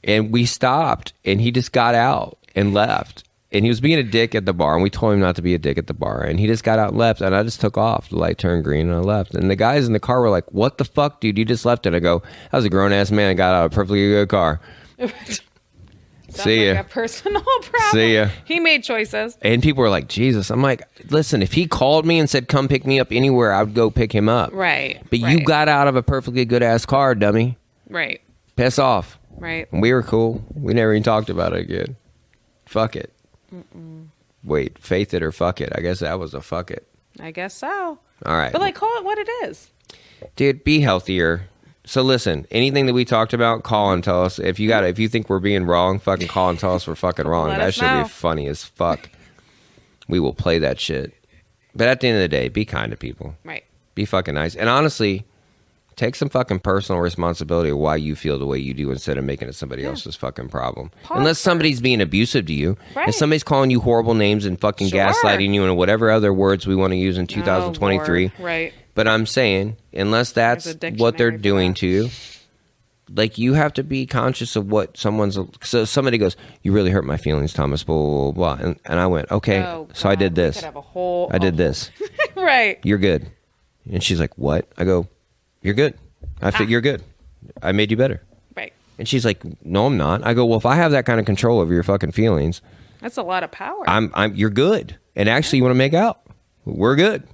And we stopped and he just got out and left. And he was being a dick at the bar, and we told him not to be a dick at the bar. And he just got out and left, and I just took off. The light turned green, and I left. And the guys in the car were like, what the fuck, dude? You just left it. I go, I was a grown-ass man. I got out of a perfectly good car. See ya. Like a personal problem. See ya. He made choices. And people were like, Jesus. I'm like, listen, if he called me and said, come pick me up anywhere, I would go pick him up. Right. But you got out of a perfectly good-ass car, dummy. Right. Piss off. Right. And we were cool. We never even talked about it again. Fuck it. Wait, faith it or fuck it. I guess that was a fuck it. I guess so. All right. But like, call it what it is. Dude, be healthier. So listen, anything that we talked about, call and tell us. If you think we're being wrong, fucking call and tell us we're fucking wrong. Let That us should know. be funny as fuck. We will play that shit. But at the end of the day, be kind to people. Right. Be fucking nice. And honestly, take some fucking personal responsibility of why you feel the way you do instead of making it somebody else's fucking problem. Pause Unless first. somebody's being abusive to you. Right. If somebody's calling you horrible names and fucking Sure. gaslighting you and whatever other words we want to use in 2023. Oh, Lord. Right. But I'm saying, unless that's There's a what they're dictionary for doing that. to you, like, you have to be conscious of what someone's... So somebody goes, you really hurt my feelings, Thomas, blah, blah, blah, blah. And I went, okay, Oh, so I God, did we this. could have a whole, I did this. Right. You're good. And she's like, what? I go, you're good. I think you're good. I made you better. Right. And she's like, no, I'm not. I go, well, if I have that kind of control over your fucking feelings, That's a lot of power. you're good. And actually, you want to make out? We're good.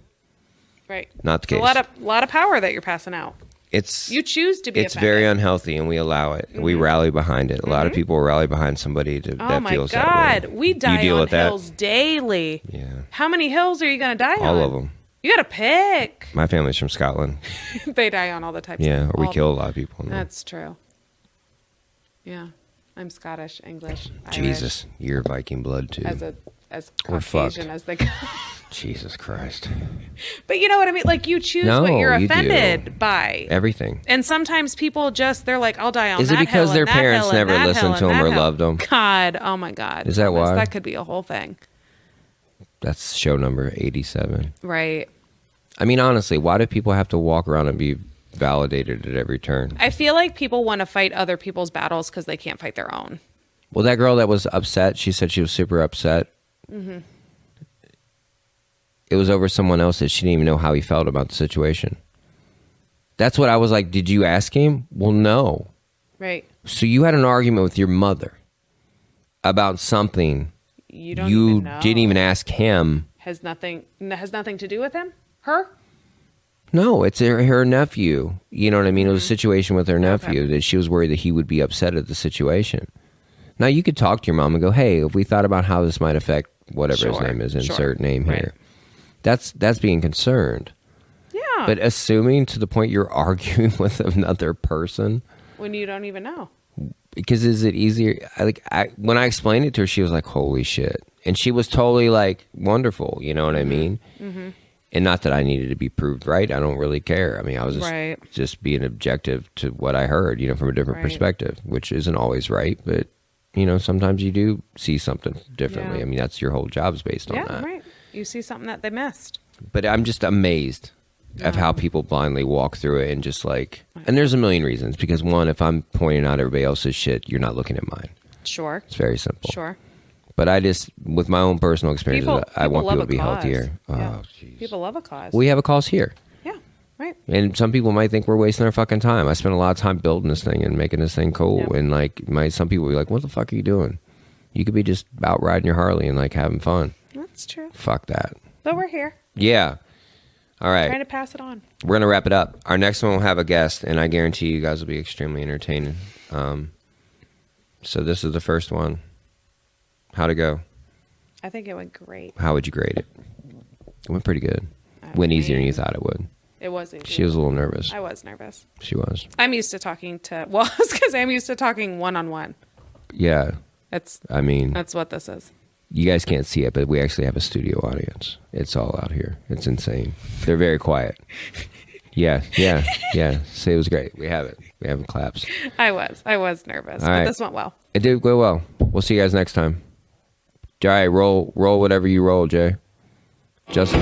Right. Not the It's case. a lot of power that you're passing out. It's You choose to be it's offended. very unhealthy, and we allow it. We rally behind it. A lot of people rally behind somebody Oh that my feels God. that way. We die deal on with that? hills daily. Yeah, How many hills are you going to die on? all of them. You got to pick. My family's from Scotland. They die on all the types. Yeah, or we all- kill a lot of people. That's true. Yeah. I'm Scottish, English, Irish, Jesus, you're Viking blood too. as We're Caucasian fucked. as they go. Jesus Christ. But you know what I mean? Like, you choose No, what you're you do. offended by. Everything. And sometimes people they're like, I'll die on Is it that because hill their and that parents hill and never that listened hill to and them that or hill. loved them? God, oh my God. Is that Thomas, why? That could be a whole thing. That's show number 87. Right. I mean, honestly, why do people have to walk around and be validated at every turn? I feel like people want to fight other people's battles because they can't fight their own. Well, that girl that was upset, she said she was super upset. Mm-hmm. It was over someone else that she didn't even know how he felt about the situation. That's what I was like, did you ask him? Well, no. Right. So you had an argument with your mother about something You don't you even know. didn't even ask him. Has nothing to do with him? Her? No, it's her nephew. You know what I mean? It was a situation with her nephew that she was worried that he would be upset at the situation. Now, you could talk to your mom and go, hey, if we thought about how this might affect whatever his Sure, name is, sure. insert name Right. here. That's being concerned. Yeah. But assuming to the point you're arguing with another person, when you don't even know. because is it easier? When I explained it to her, she was like, holy shit. And she was totally like, wonderful. You know what I mean? Mm-hmm. And not that I needed to be proved right. I don't really care. I mean, I was Right. just being objective to what I heard, from a different Right. perspective, which isn't always right. But, sometimes you do see something differently. Yeah. I mean, that's your whole job's based on Yeah, that. right. You see something that they missed. But I'm just amazed of how people blindly walk through it and just like, and there's a million reasons. Because one, if I'm pointing out everybody else's shit, you're not looking at mine. Sure. It's very simple. Sure. But I just, with my own personal experiences, I want love people a to be cause. healthier. Yeah. Oh, jeez. People love a cause. We have a cause here. Yeah. Right. And some people might think we're wasting our fucking time. I spent a lot of time building this thing and making this thing cool. Yeah. And like, some people be like, "What the fuck are you doing?" You could be just out riding your Harley and like having fun. That's true. Fuck that. But we're here. Yeah. All right. Trying to pass it on. We're gonna wrap it up. Our next one will have a guest, and I guarantee you guys will be extremely entertaining. So this is the first one. How'd it go? I think it went great. How would you grade it? It went pretty good. Went easier than you thought it would. It was easy. She was a little nervous. I was nervous. She was. I'm used to talking to, well, I was going to say I'm used to talking one-on-one. Yeah. That's what this is. You guys can't see it, but we actually have a studio audience. It's all out here. It's insane. They're very quiet. Yeah. So it was great. We have it. We have claps. I was nervous, All but right. this went well. It did go well. We'll see you guys next time. All right, roll whatever you roll, Jay. Justin.